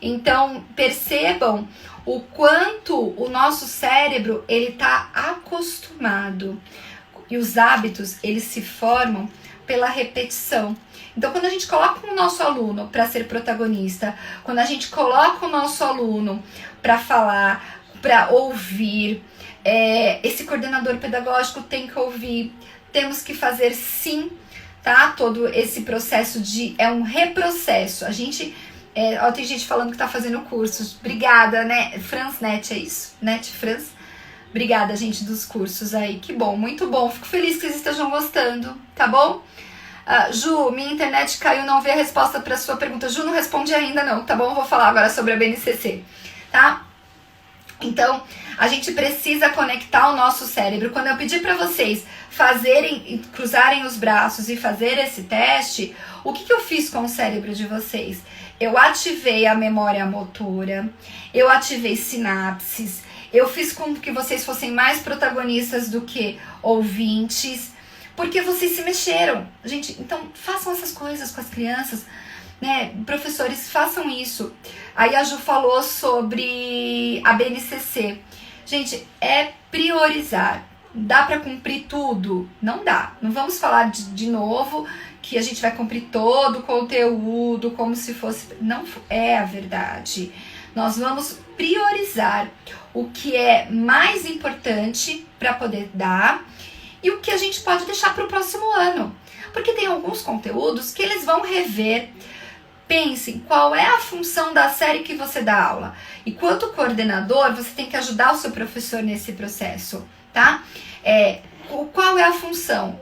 Então, percebam o quanto o nosso cérebro, ele tá acostumado. E os hábitos, eles se formam pela repetição. Então, quando a gente coloca o nosso aluno para ser protagonista, quando a gente coloca o nosso aluno para falar, para ouvir, esse coordenador pedagógico tem que ouvir, temos que fazer sim, tá? Todo esse processo é um reprocesso. A gente, tem gente falando que tá fazendo cursos. Obrigada, né? Fransnet, é isso? Net Frans. Obrigada, gente, dos cursos aí. Que bom, muito bom. Fico feliz que vocês estejam gostando, tá bom? Ju, minha internet caiu, não vi a resposta para sua pergunta. Ju, não responde ainda não, tá bom? Vou falar agora sobre a BNCC, tá? Então, a gente precisa conectar o nosso cérebro. Quando eu pedi para vocês cruzarem os braços e fazer esse teste, o que eu fiz com o cérebro de vocês? Eu ativei a memória motora, eu ativei sinapses, eu fiz com que vocês fossem mais protagonistas do que ouvintes, porque vocês se mexeram. Gente, então façam essas coisas com as crianças, né? Professores, façam isso. Aí a Ju falou sobre a BNCC. Gente, é priorizar. Dá para cumprir tudo? Não dá. Não vamos falar de novo que a gente vai cumprir todo o conteúdo como se fosse... Não é a verdade. Nós vamos priorizar o que é mais importante para poder dar e o que a gente pode deixar para o próximo ano. Porque tem alguns conteúdos que eles vão rever. Pensem, qual é a função da série que você dá aula? E quanto coordenador, você tem que ajudar o seu professor nesse processo, tá? Qual é a função?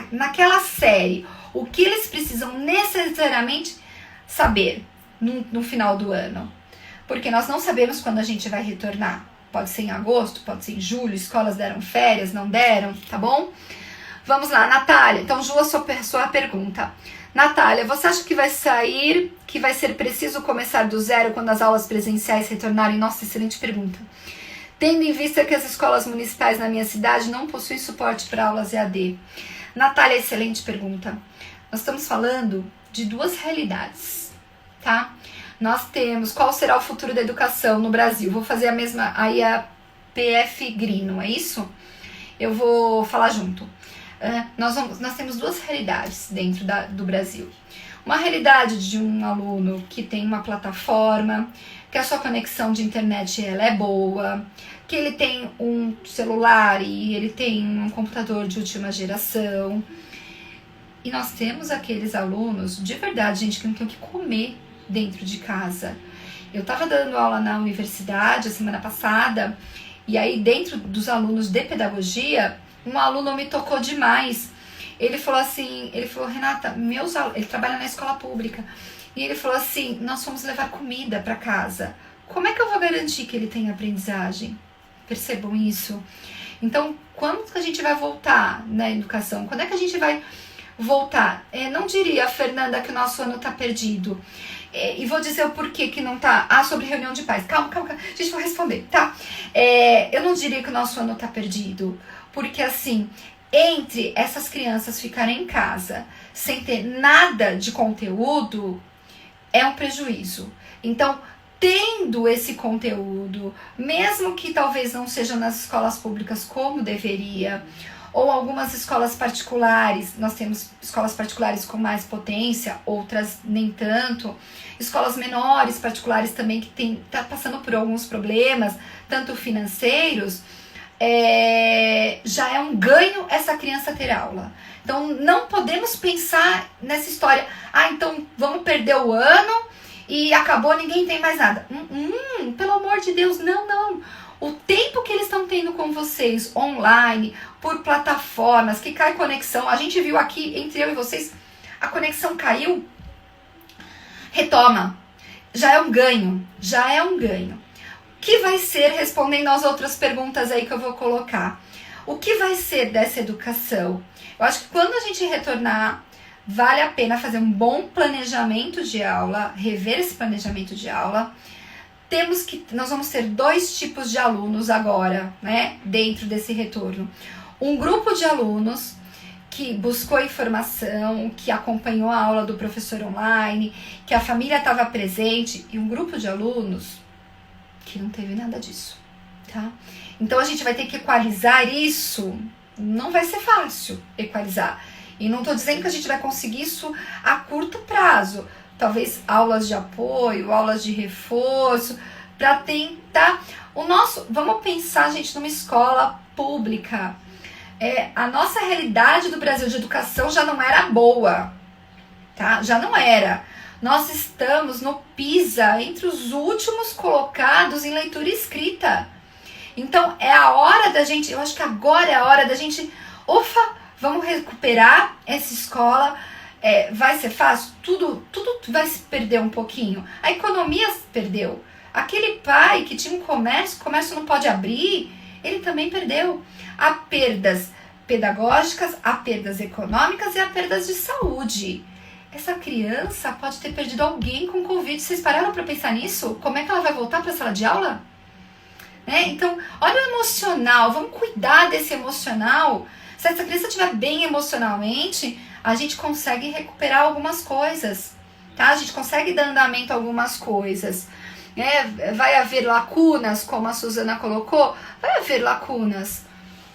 Naquela série, o que eles precisam necessariamente saber no final do ano? Porque nós não sabemos quando a gente vai retornar. Pode ser em agosto, pode ser em julho, escolas deram férias, não deram, tá bom? Vamos lá, Natália. Então, Ju, a sua pergunta. Natália, você acha que vai ser preciso começar do zero quando as aulas presenciais retornarem? Nossa, excelente pergunta. Tendo em vista que as escolas municipais na minha cidade não possuem suporte para aulas EAD. Natália, excelente pergunta. Nós estamos falando de duas realidades, tá? Nós temos qual será o futuro da educação no Brasil. Vou fazer a mesma, aí a PF Green, não é isso? Eu vou falar junto. Nós temos duas realidades dentro do Brasil. Uma realidade de um aluno que tem uma plataforma, que a sua conexão de internet ela é boa, que ele tem um celular e ele tem um computador de última geração. E nós temos aqueles alunos, de verdade, gente, que não tem o que comer dentro de casa. Eu estava dando aula na universidade a semana passada, e aí dentro dos alunos de pedagogia, um aluno me tocou demais. Ele falou assim, Renata, ele trabalha na escola pública, e ele falou assim, nós fomos levar comida para casa. Como é que eu vou garantir que ele tem aprendizagem? Percebam isso? Então, quando que a gente vai voltar na educação? Quando é que a gente vai voltar? Não diria, Fernanda, que o nosso ano está perdido. E vou dizer o porquê que não tá. Sobre reunião de pais. Calma. Gente, vou responder, tá? Eu não diria que o nosso ano tá perdido. Porque, assim, entre essas crianças ficarem em casa sem ter nada de conteúdo, é um prejuízo. Então, tendo esse conteúdo, mesmo que talvez não seja nas escolas públicas como deveria, ou algumas escolas particulares, nós temos escolas particulares com mais potência, outras nem tanto, escolas menores particulares também que tá passando por alguns problemas, tanto financeiros, já é um ganho essa criança ter aula. Então não podemos pensar nessa história, então vamos perder o ano e acabou, ninguém tem mais nada. Pelo amor de Deus, não. O tempo que eles estão tendo com vocês online, por plataformas, que cai conexão, a gente viu aqui entre eu e vocês, a conexão caiu, retoma. Já é um ganho. O que vai ser, respondendo às outras perguntas aí que eu vou colocar, o que vai ser dessa educação? Eu acho que quando a gente retornar, vale a pena fazer um bom planejamento de aula, rever esse planejamento de aula. Nós vamos ter dois tipos de alunos agora, né, dentro desse retorno. Um grupo de alunos que buscou informação, que acompanhou a aula do professor online, que a família estava presente, e um grupo de alunos que não teve nada disso, tá? Então a gente vai ter que equalizar isso, não vai ser fácil equalizar. E não estou dizendo que a gente vai conseguir isso a curto prazo. Talvez aulas de apoio, aulas de reforço, para tentar... Vamos pensar, gente, numa escola pública. A nossa realidade do Brasil de educação já não era boa, tá? Já não era. Nós estamos no PISA, entre os últimos colocados em leitura e escrita. Então, é a hora da gente... Eu acho que agora é a hora da gente... Vamos recuperar essa escola... vai ser fácil? Tudo vai se perder um pouquinho. A economia se perdeu. Aquele pai que tinha um comércio, o comércio não pode abrir, ele também perdeu. Há perdas pedagógicas, há perdas econômicas e há perdas de saúde. Essa criança pode ter perdido alguém com Covid. Vocês pararam para pensar nisso? Como é que ela vai voltar para a sala de aula? Então, olha o emocional. Vamos cuidar desse emocional. Se essa criança estiver bem emocionalmente, a gente consegue recuperar algumas coisas, tá? A gente consegue dar andamento a algumas coisas. Vai haver lacunas, como a Suzana colocou, vai haver lacunas,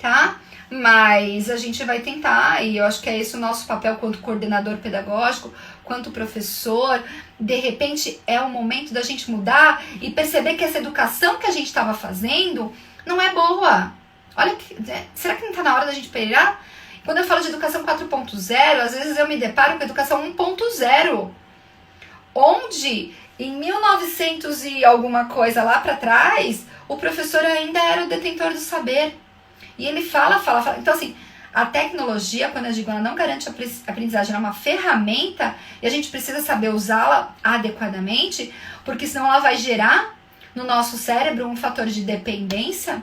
tá? Mas a gente vai tentar, e eu acho que é esse o nosso papel quanto coordenador pedagógico, quanto professor. De repente é o momento da gente mudar e perceber que essa educação que a gente estava fazendo não é boa. Olha, será que não está na hora da gente pegar? Quando eu falo de educação 4.0, às vezes eu me deparo com a educação 1.0, onde em 1900 e alguma coisa lá para trás, o professor ainda era o detentor do saber. E ele fala. Então, assim, a tecnologia, quando eu digo ela não garante a aprendizagem, ela é uma ferramenta e a gente precisa saber usá-la adequadamente, porque senão ela vai gerar no nosso cérebro um fator de dependência,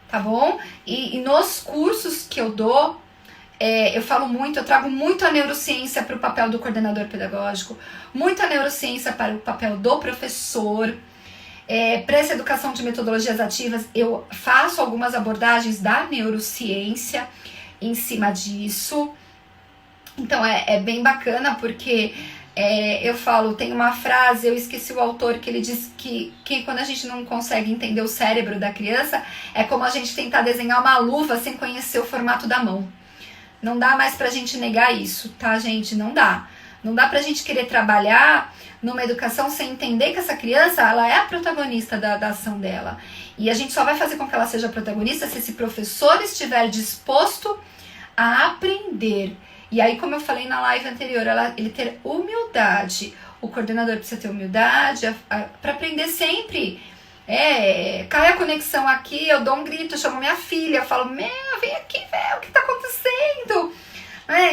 tá bom? E nos cursos que eu dou, eu falo muito, eu trago muito a neurociência para o papel do coordenador pedagógico, muito a neurociência para o papel do professor. Para essa educação de metodologias ativas, eu faço algumas abordagens da neurociência em cima disso. Então é bem bacana, porque eu falo, tem uma frase, eu esqueci o autor, que ele diz que quando a gente não consegue entender o cérebro da criança, é como a gente tentar desenhar uma luva sem conhecer o formato da mão. Não dá mais pra gente negar isso, tá, gente? Não dá. Não dá pra gente querer trabalhar numa educação sem entender que essa criança, ela é a protagonista da ação dela. E a gente só vai fazer com que ela seja protagonista se esse professor estiver disposto a aprender. E aí, como eu falei na live anterior, ele ter humildade. O coordenador precisa ter humildade para aprender sempre. Cai a conexão aqui, eu dou um grito, eu chamo minha filha, eu falo, vem aqui, velho, o que tá acontecendo?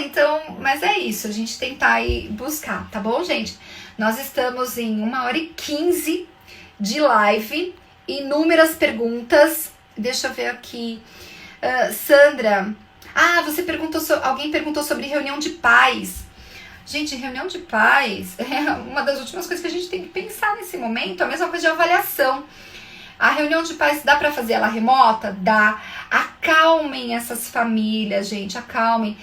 Então, mas é isso, a gente tentar ir buscar, tá bom, gente? Nós estamos em 1h15 de live, inúmeras perguntas. Deixa eu ver aqui. Sandra, alguém perguntou sobre reunião de pais. Gente, reunião de pais é uma das últimas coisas que a gente tem que pensar nesse momento, a mesma coisa de avaliação. A reunião de pais, dá pra fazer ela remota? Dá. Acalmem essas famílias, gente, acalmem.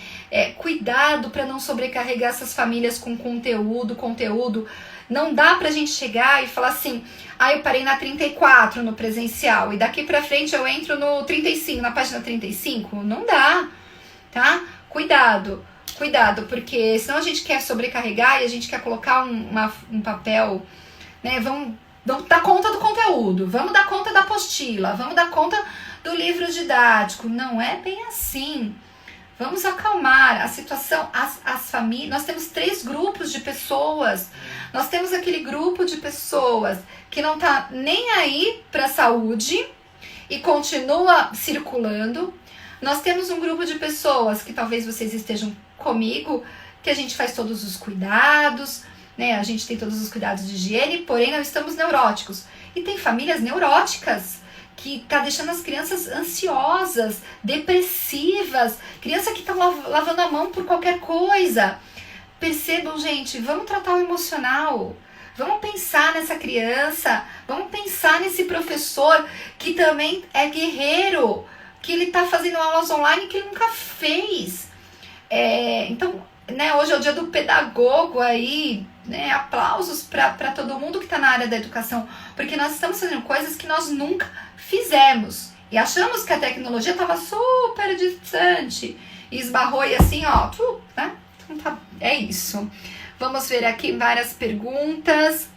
Cuidado para não sobrecarregar essas famílias com conteúdo. Não dá pra gente chegar e falar assim, eu parei na 34 no presencial e daqui pra frente eu entro no 35, na página 35. Não dá, tá? Cuidado, porque senão a gente quer sobrecarregar e a gente quer colocar um papel, né? Vamos dar conta do conteúdo, vamos dar conta da apostila, vamos dar conta do livro didático. Não é bem assim. Vamos acalmar a situação, as famílias. Nós temos 3 grupos de pessoas. Nós temos aquele grupo de pessoas que não tá nem aí para a saúde e continua circulando. Nós temos um grupo de pessoas que talvez vocês estejam comigo, que a gente faz todos os cuidados, né? A gente tem todos os cuidados de higiene, porém não estamos neuróticos. E tem famílias neuróticas que tá deixando as crianças ansiosas, depressivas, criança que tá lavando a mão por qualquer coisa. Percebam, gente, vamos tratar o emocional. Vamos pensar nessa criança, vamos pensar nesse professor que também é guerreiro, que ele tá fazendo aulas online que ele nunca fez. Então, né, hoje é o dia do pedagogo aí, né, aplausos para todo mundo que está na área da educação, porque nós estamos fazendo coisas que nós nunca fizemos e achamos que a tecnologia estava super distante e esbarrou e assim, né? Então tá, é isso. Vamos ver aqui várias perguntas.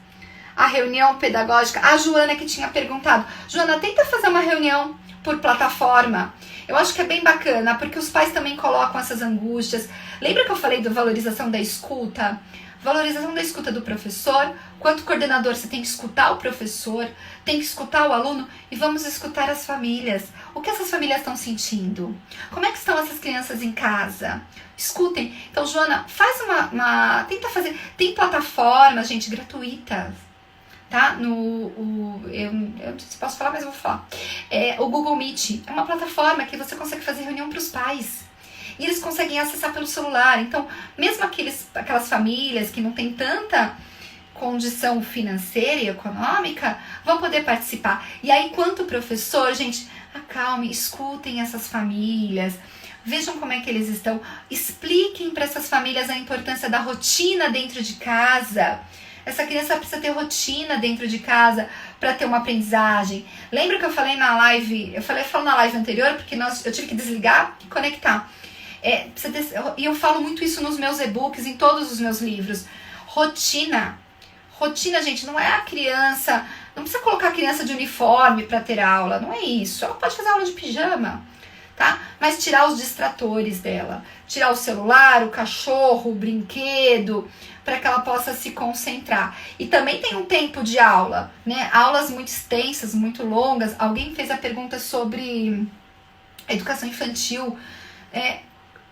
A reunião pedagógica, a Joana que tinha perguntado, Joana, tenta fazer uma reunião por plataforma. Eu acho que é bem bacana, porque os pais também colocam essas angústias. Lembra que eu falei da valorização da escuta? Valorização da escuta do professor. Quanto coordenador, você tem que escutar o professor, tem que escutar o aluno e vamos escutar as famílias. O que essas famílias estão sentindo? Como é que estão essas crianças em casa? Escutem. Então, Joana, faz tenta fazer. Tem plataformas, gente, gratuitas. Tá? Eu não sei se posso falar, mas eu vou falar. O Google Meet é uma plataforma que você consegue fazer reunião para os pais. E eles conseguem acessar pelo celular. Então, mesmo aquelas famílias que não têm tanta condição financeira e econômica, vão poder participar. E aí, quanto professor, gente, acalme, escutem essas famílias. vejam como é que eles estão, expliquem para essas famílias a importância da rotina dentro de casa. Essa criança precisa ter rotina dentro de casa para ter uma aprendizagem. Lembra que eu falei na live, falo na live anterior, porque eu tive que desligar e conectar. E eu falo muito isso nos meus e-books, em todos os meus livros. Rotina. Rotina, gente, não é a criança, não precisa colocar a criança de uniforme para ter aula, não é isso. Ela pode fazer aula de pijama, tá? Mas tirar os distratores dela, tirar o celular, o cachorro, o brinquedo, para que ela possa se concentrar. E também tem um tempo de aula, né? Aulas muito extensas, muito longas. Alguém fez a pergunta sobre educação infantil.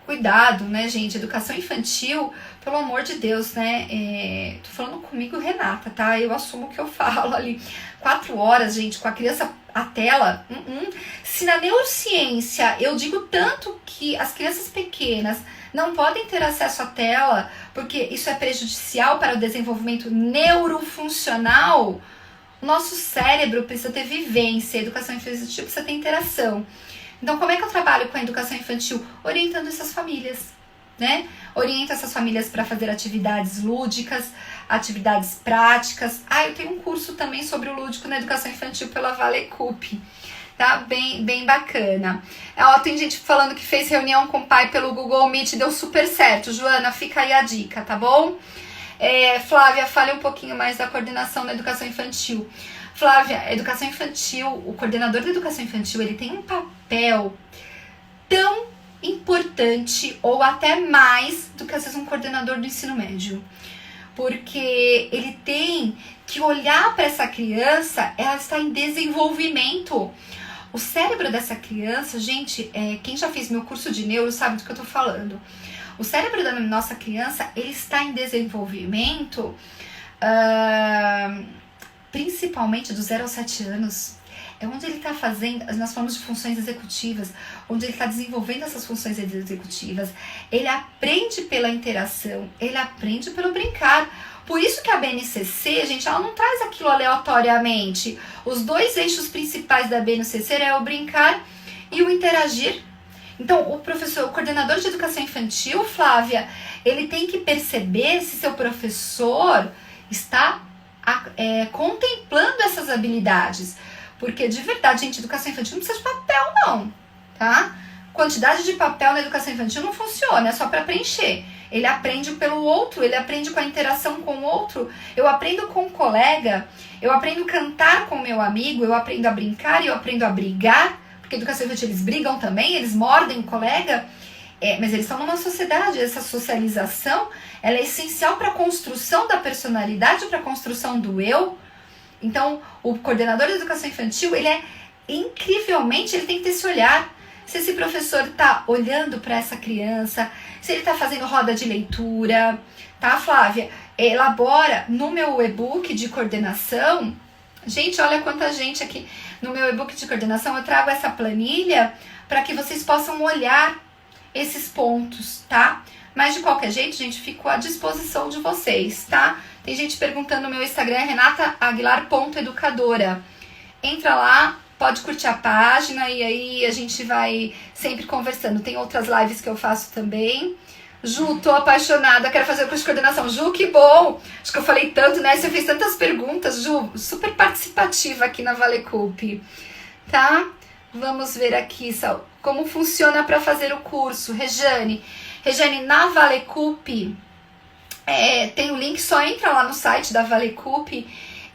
Cuidado, né, gente? Educação infantil, pelo amor de Deus, né? Tô falando comigo, Renata, tá? Eu assumo o que eu falo ali. 4 horas, gente, com a criança à tela. Se na neurociência eu digo tanto que as crianças pequenas não podem ter acesso à tela, porque isso é prejudicial para o desenvolvimento neurofuncional, o nosso cérebro precisa ter vivência, a educação infantil precisa ter interação. Então, como é que eu trabalho com a educação infantil? Orientando essas famílias, né? Oriento essas famílias para fazer atividades lúdicas, atividades práticas. Eu tenho um curso também sobre o lúdico na educação infantil pela Vale Cup, tá? Bem bacana. Tem gente falando que fez reunião com o pai pelo Google Meet, deu super certo. Joana, fica aí a dica, tá bom? Flávia, fale um pouquinho mais da coordenação na educação infantil. Flávia, a educação infantil, o coordenador da educação infantil, ele tem um papel tão importante ou até mais do que às vezes um coordenador do ensino médio. Porque ele tem que olhar para essa criança, ela está em desenvolvimento. O cérebro dessa criança, gente, quem já fez meu curso de neuro sabe do que eu tô falando. O cérebro da nossa criança, ele está em desenvolvimento, principalmente do 0 aos 7 anos. É onde ele está fazendo, nós falamos de funções executivas, onde ele está desenvolvendo essas funções executivas. Ele aprende pela interação, ele aprende pelo brincar. Por isso que a BNCC, gente, ela não traz aquilo aleatoriamente. Os 2 eixos principais da BNCC é o brincar e o interagir. Então, o coordenador de educação infantil, Flávia, ele tem que perceber se seu professor está contemplando essas habilidades. Porque, de verdade, gente, educação infantil não precisa de papel, não, tá? Quantidade de papel na educação infantil não funciona, é só para preencher. Ele aprende pelo outro, ele aprende com a interação com o outro. Eu aprendo com o colega, eu aprendo a cantar com o meu amigo, eu aprendo a brincar e eu aprendo a brigar. Porque educação infantil, eles brigam também, eles mordem o colega. Mas eles estão numa sociedade, essa socialização, ela é essencial para a construção da personalidade, para a construção do eu. Então, o coordenador de educação infantil, ele incrivelmente, ele tem que ter esse olhar. Se esse professor está olhando para essa criança, se ele está fazendo roda de leitura, tá, Flávia? Elabora no meu e-book de coordenação. Gente, olha quanta gente aqui. No meu e-book de coordenação, eu trago essa planilha para que vocês possam olhar esses pontos, tá? Mas de qualquer jeito, gente, fico à disposição de vocês, tá? Tem gente perguntando no meu Instagram, renataaguilar.educadora. Entra lá, pode curtir a página e aí a gente vai sempre conversando. Tem outras lives que eu faço também. Ju, tô apaixonada, quero fazer o curso de coordenação. Ju, que bom! Acho que eu falei tanto, né? Você fez tantas perguntas, Ju. Super participativa aqui na Vale Cup, tá? Vamos ver aqui, como funciona para fazer o curso. Rejane, na Vale Cup, tem o link, só entra lá no site da Vale Cup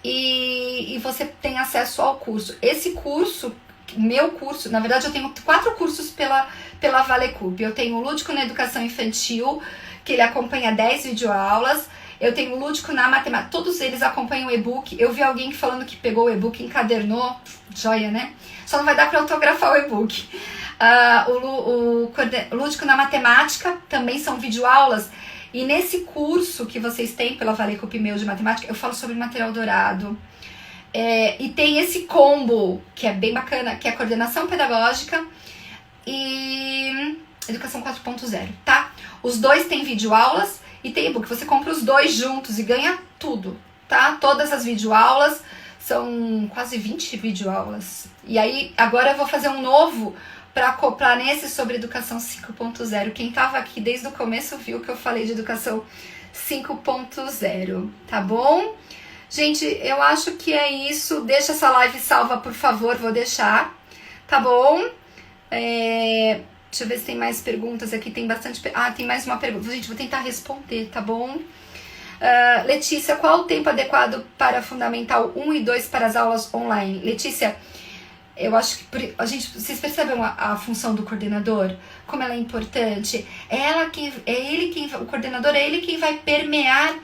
e você tem acesso ao curso. Esse curso, meu curso, na verdade eu tenho 4 cursos pela Vale Cup. Eu tenho o Lúdico na Educação Infantil, que ele acompanha 10 videoaulas. Eu tenho o Lúdico na Matemática, todos eles acompanham o e-book. Eu vi alguém falando que pegou o e-book, encadernou, joia, né? Só não vai dar para autografar o e-book. O Lúdico na Matemática também são videoaulas. E nesse curso que vocês têm pela Vale Cup meu de matemática, eu falo sobre material dourado. E tem esse combo, que é bem bacana, que é coordenação pedagógica e educação 4.0, tá? Os 2 têm videoaulas e tem e-book. Você compra os 2 juntos e ganha tudo, tá? Todas as videoaulas, são quase 20 videoaulas. E aí, agora eu vou fazer um novo para acoplar nesse sobre educação 5.0. Quem estava aqui desde o começo viu que eu falei de educação 5.0, tá bom? Gente, eu acho que é isso. Deixa essa live salva, por favor, vou deixar, tá bom? Deixa eu ver se tem mais perguntas aqui, tem bastante... tem mais uma pergunta. Gente, vou tentar responder, tá bom? Letícia, qual o tempo adequado para Fundamental 1 e 2 para as aulas online? Letícia, eu acho que vocês percebem a função do coordenador? Como ela é importante? O coordenador é ele quem vai permear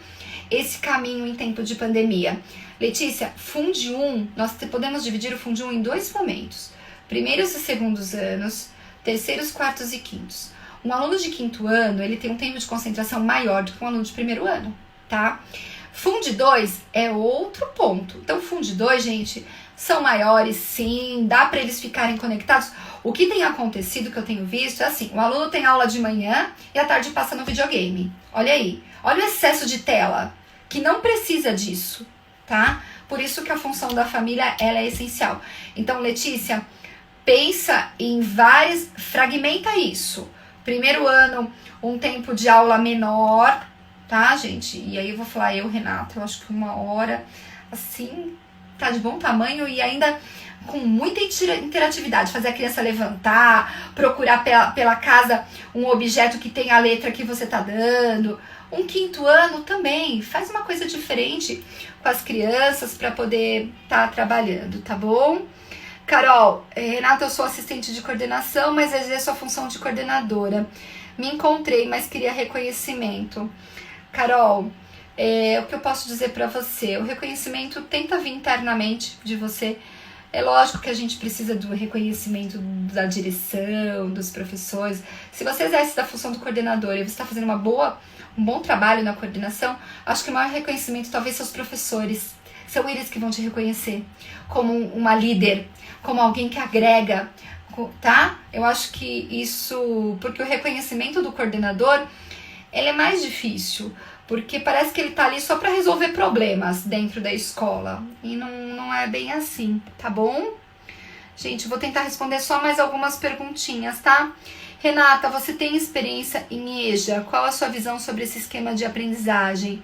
esse caminho em tempo de pandemia. Letícia, Fund 1, nós podemos dividir o Fund 1 em 2 momentos. Primeiros e segundos anos, terceiros, quartos e quintos. Um aluno de quinto ano, ele tem um tempo de concentração maior do que um aluno de primeiro ano, tá? Fund 2 é outro ponto. Então, Fund 2, gente, são maiores, sim, dá para eles ficarem conectados. O que tem acontecido, que eu tenho visto, é assim, o aluno tem aula de manhã e à tarde passa no videogame. Olha aí, olha o excesso de tela, que não precisa disso, tá? Por isso que a função da família, ela é essencial. Então, Letícia, pensa em fragmenta isso. Primeiro ano, um tempo de aula menor, tá, gente? E aí eu vou falar, Renata, eu acho que 1 hora, assim, tá de bom tamanho e ainda com muita interatividade. Fazer a criança levantar, procurar pela casa um objeto que tem a letra que você tá dando. Um quinto ano também, faz uma coisa diferente com as crianças para poder estar trabalhando, tá bom? Carol, Renata, eu sou assistente de coordenação, mas exerço a função de coordenadora. Me encontrei, mas queria reconhecimento. Carol, o que eu posso dizer para você? O reconhecimento tenta vir internamente de você. É lógico que a gente precisa do reconhecimento da direção, dos professores. Se você exerce da função do coordenador e você está fazendo um bom trabalho na coordenação, acho que o maior reconhecimento talvez seus professores. São eles que vão te reconhecer como uma líder, como alguém que agrega, tá? Eu acho que isso... Porque o reconhecimento do coordenador, ele é mais difícil, porque parece que ele tá ali só para resolver problemas dentro da escola. E não é bem assim, tá bom? Gente, vou tentar responder só mais algumas perguntinhas, tá? Renata, você tem experiência em EJA? Qual a sua visão sobre esse esquema de aprendizagem?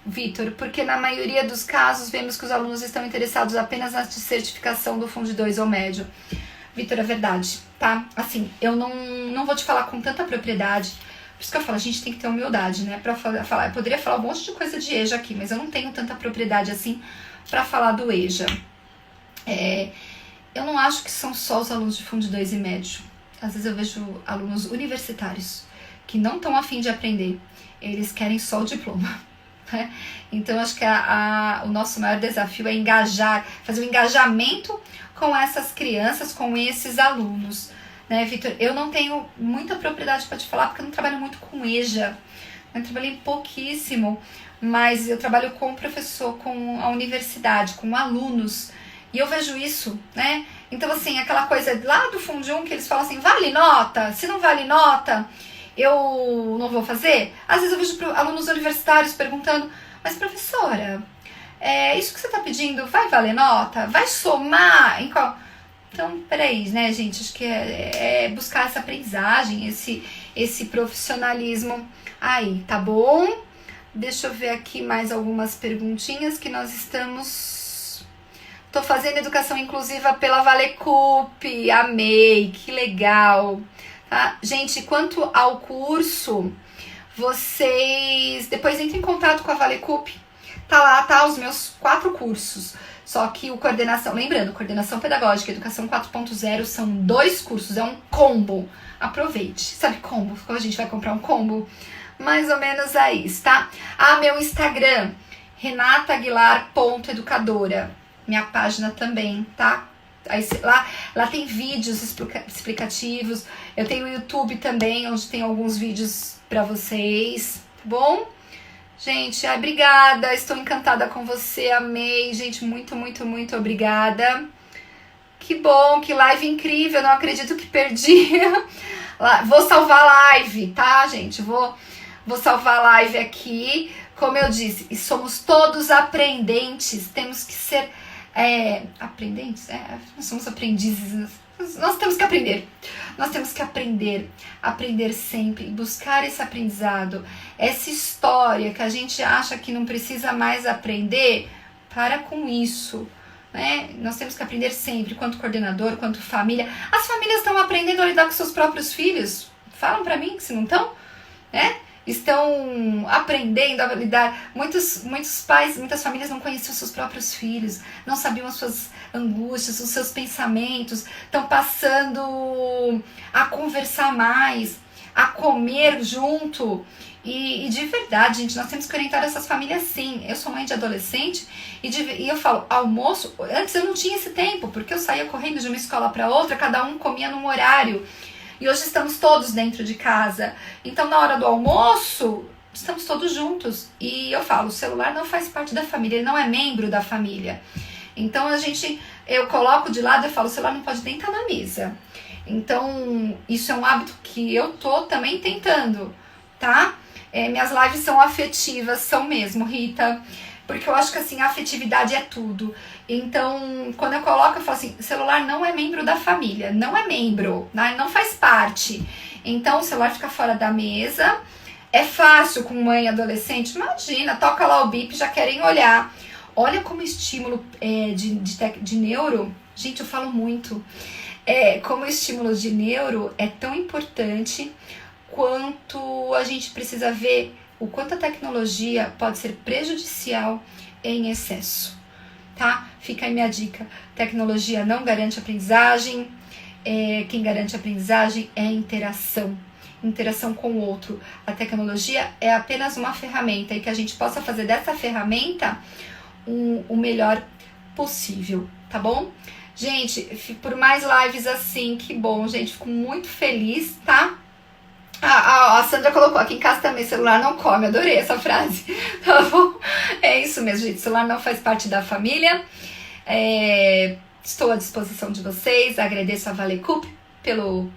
Vitor, porque na maioria dos casos vemos que os alunos estão interessados apenas na certificação do Fund 2 ou médio. Vitor, é verdade, tá? Assim, eu não vou te falar com tanta propriedade, por isso que eu falo, a gente tem que ter humildade, né? Pra falar, eu poderia falar um monte de coisa de EJA aqui, mas eu não tenho tanta propriedade assim pra falar do EJA. Eu não acho que são só os alunos de Fund 2 e médio. Às vezes eu vejo alunos universitários que não estão a fim de aprender, eles querem só o diploma. Então acho que o nosso maior desafio é fazer um engajamento com essas crianças, com esses alunos, né, Vitor? Eu não tenho muita propriedade para te falar porque eu não trabalho muito com EJA, eu trabalhei pouquíssimo, mas eu trabalho com o professor, com a universidade, com alunos, e eu vejo isso, né? Então assim, aquela coisa lá do Fund 1 que eles falam assim, vale nota? Se não vale nota, eu não vou fazer? Às vezes eu vejo alunos universitários perguntando, mas professora, isso que você está pedindo vai valer nota? Vai somar em qual? Então, peraí, né, gente? Acho que é buscar essa aprendizagem, esse profissionalismo aí, tá bom? Deixa eu ver aqui mais algumas perguntinhas que nós estamos... Tô fazendo educação inclusiva pela Valecup, amei, que legal! Tá? Gente, quanto ao curso, vocês depois entrem em contato com a Valecup, tá lá, tá, os meus 4 cursos, só que lembrando, coordenação pedagógica e educação 4.0 são 2 cursos, é um combo, aproveite, sabe combo, quando a gente vai comprar um combo, mais ou menos é isso, tá? Meu Instagram, renataaguilar.educadora, minha página também, tá? Aí, lá tem vídeos explicativos. Eu tenho o YouTube também, onde tem alguns vídeos pra vocês, tá bom? Gente, obrigada, estou encantada com você, amei, gente, muito, muito, muito obrigada. Que bom, que live incrível, não acredito que perdi. Vou salvar a live, tá, gente? Vou salvar a live aqui. Como eu disse, somos todos aprendentes, temos que ser... aprendentes? Nós somos aprendizes, Nós temos que aprender. Nós temos que aprender sempre, buscar esse aprendizado. Essa história que a gente acha que não precisa mais aprender, para com isso. Né? Nós temos que aprender sempre, quanto coordenador, quanto família. As famílias estão aprendendo a lidar com seus próprios filhos. Falam para mim que se não estão, né? Estão aprendendo a lidar. Muitos pais, muitas famílias não conheciam seus próprios filhos, não sabiam as suas angústias, os seus pensamentos, estão passando a conversar mais, a comer junto. E de verdade, gente, nós temos que orientar essas famílias sim. Eu sou mãe de adolescente e eu falo, almoço, antes eu não tinha esse tempo, porque eu saía correndo de uma escola para outra, cada um comia num horário. E hoje estamos todos dentro de casa. Então, na hora do almoço, estamos todos juntos. E eu falo, o celular não faz parte da família, ele não é membro da família. Então, eu coloco de lado e falo, o celular não pode nem estar na mesa. Então, isso é um hábito que eu tô também tentando, tá? Minhas lives são afetivas, são mesmo, Rita. Porque eu acho que, assim, a afetividade é tudo. Então, quando eu coloco, eu falo assim, o celular não é membro da família, não é membro, né? Não faz parte. Então, o celular fica fora da mesa. É fácil com mãe e adolescente, imagina, toca lá o bip, já querem olhar. Olha como estímulo de neuro, gente, eu falo muito, como estímulo de neuro é tão importante quanto a gente precisa ver o quanto a tecnologia pode ser prejudicial em excesso, tá? Fica aí minha dica, tecnologia não garante aprendizagem, quem garante aprendizagem é interação com o outro. A tecnologia é apenas uma ferramenta e que a gente possa fazer dessa ferramenta o melhor possível, tá bom? Gente, por mais lives assim, que bom, gente, fico muito feliz, tá? A Sandra colocou, aqui em casa também, celular não come, adorei essa frase, tá bom? É isso mesmo, gente, celular não faz parte da família. Estou à disposição de vocês, agradeço a Valecup pelo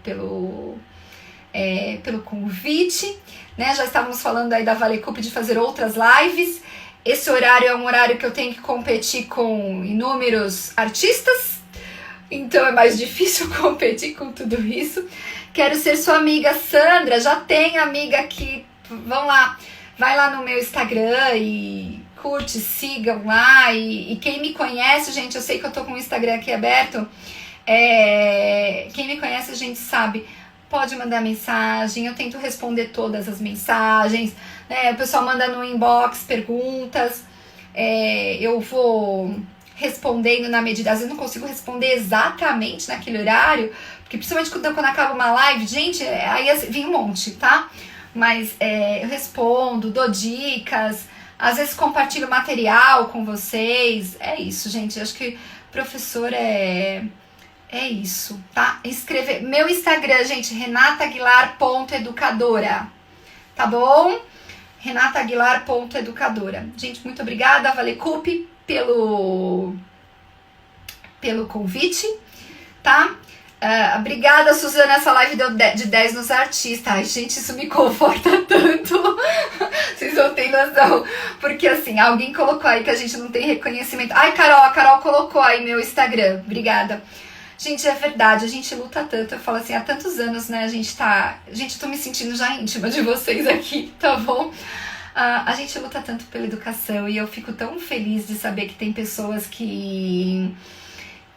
convite, né? Já estávamos falando aí da Valecup de fazer outras lives. Esse horário é um horário que eu tenho que competir com inúmeros artistas, então é mais difícil competir com tudo isso. Quero ser sua amiga, Sandra, já tem amiga aqui, vão lá, vai lá no meu Instagram e curte, sigam lá, e quem me conhece, gente, eu sei que eu tô com o Instagram aqui aberto, quem me conhece, a gente sabe, pode mandar mensagem, eu tento responder todas as mensagens, né? O pessoal manda no inbox perguntas, eu vou respondendo na medida, às vezes não consigo responder exatamente naquele horário, porque principalmente quando acaba uma live, gente, aí vem um monte, tá? Mas eu respondo, dou dicas, às vezes compartilho material com vocês, é isso, gente, eu acho que professor é isso, tá? Escrever, meu Instagram, gente, renataaguilar.educadora, tá bom? renataaguilar.educadora. Gente, muito obrigada, Valecup, pelo convite, tá? Obrigada, Suzana, essa live deu de 10 nos artistas. Ai, gente, isso me conforta tanto. Vocês não têm noção. Porque, assim, alguém colocou aí que a gente não tem reconhecimento. Ai, Carol, a Carol colocou aí meu Instagram. Obrigada. Gente, é verdade, a gente luta tanto. Eu falo assim, há tantos anos, né, Gente, eu tô me sentindo já íntima de vocês aqui, tá bom? A gente luta tanto pela educação e eu fico tão feliz de saber que tem pessoas que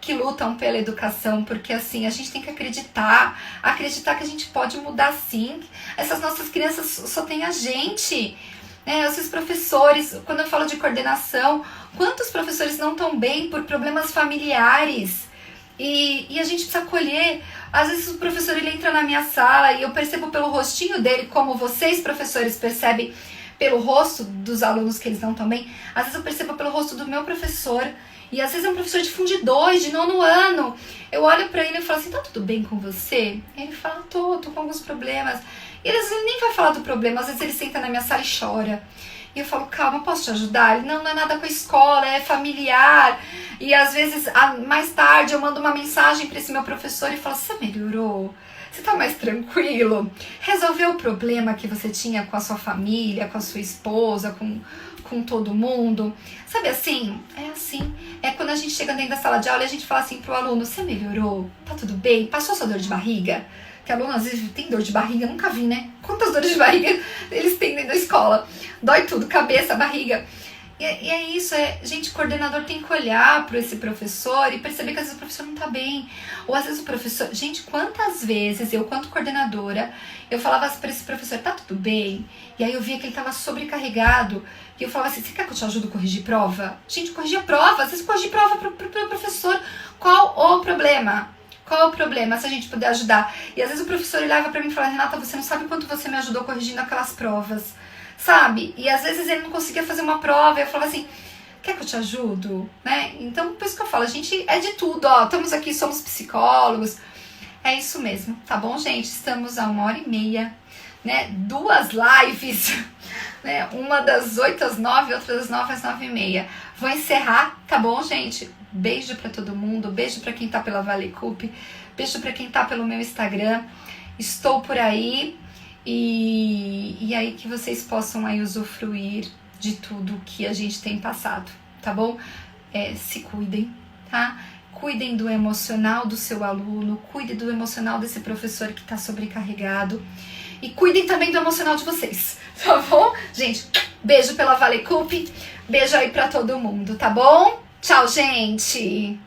lutam pela educação, porque assim, a gente tem que acreditar que a gente pode mudar sim. Essas nossas crianças só tem a gente, né? Esses professores, quando eu falo de coordenação, quantos professores não estão bem por problemas familiares? E a gente precisa acolher. Às vezes o professor ele entra na minha sala e eu percebo pelo rostinho dele, como vocês professores percebem pelo rosto dos alunos que eles não estão bem. Às vezes eu percebo pelo rosto do meu professor. E às vezes é um professor de Fundo 2, de 9º ano. Eu olho pra ele e falo assim, tá tudo bem com você? Ele fala, tô com alguns problemas. E às vezes ele nem vai falar do problema, às vezes ele senta na minha sala e chora. E eu falo, calma, posso te ajudar? Ele, não é nada com a escola, é familiar. E às vezes, mais tarde, eu mando uma mensagem pra esse meu professor e falo, você melhorou? Você tá mais tranquilo? Resolveu o problema que você tinha com a sua família, com a sua esposa, com todo mundo? Sabe assim? É assim. É quando a gente chega dentro da sala de aula e a gente fala assim pro aluno, você melhorou? Tá tudo bem? Passou sua dor de barriga? Que aluno às vezes tem dor de barriga, nunca vi, né? Quantas dores de barriga eles têm dentro da escola? Dói tudo, cabeça, barriga. E é isso, gente, o coordenador tem que olhar para esse professor e perceber que às vezes o professor não tá bem. Ou às vezes o professor... Gente, quantas vezes eu, quanto coordenadora, eu falava para esse professor, tá tudo bem? E aí eu via que ele tava sobrecarregado. E eu falava assim, você quer que eu te ajude a corrigir prova? Gente, corrigir prova, às vezes corrigir prova pro professor. Qual o problema? Qual o problema se a gente puder ajudar? E às vezes o professor olhava pra mim e falava, Renata, você não sabe quanto você me ajudou corrigindo aquelas provas. Sabe? E às vezes ele não conseguia fazer uma prova, eu falava assim, quer que eu te ajudo? Né? Então, por isso que eu falo, a gente é de tudo, ó, estamos aqui, somos psicólogos, é isso mesmo, tá bom, gente? Estamos a 1h30, né? 2 lives, né? Uma das 8 às 9, outra das 9 às 9h30. Vou encerrar, tá bom, gente? Beijo pra todo mundo, beijo pra quem tá pela Vale Cup, beijo pra quem tá pelo meu Instagram, estou por aí. E aí que vocês possam aí usufruir de tudo que a gente tem passado, tá bom? Se cuidem, tá? Cuidem do emocional do seu aluno, cuidem do emocional desse professor que tá sobrecarregado e cuidem também do emocional de vocês, tá bom? Gente, beijo pela Vale Cup, beijo aí pra todo mundo, tá bom? Tchau, gente!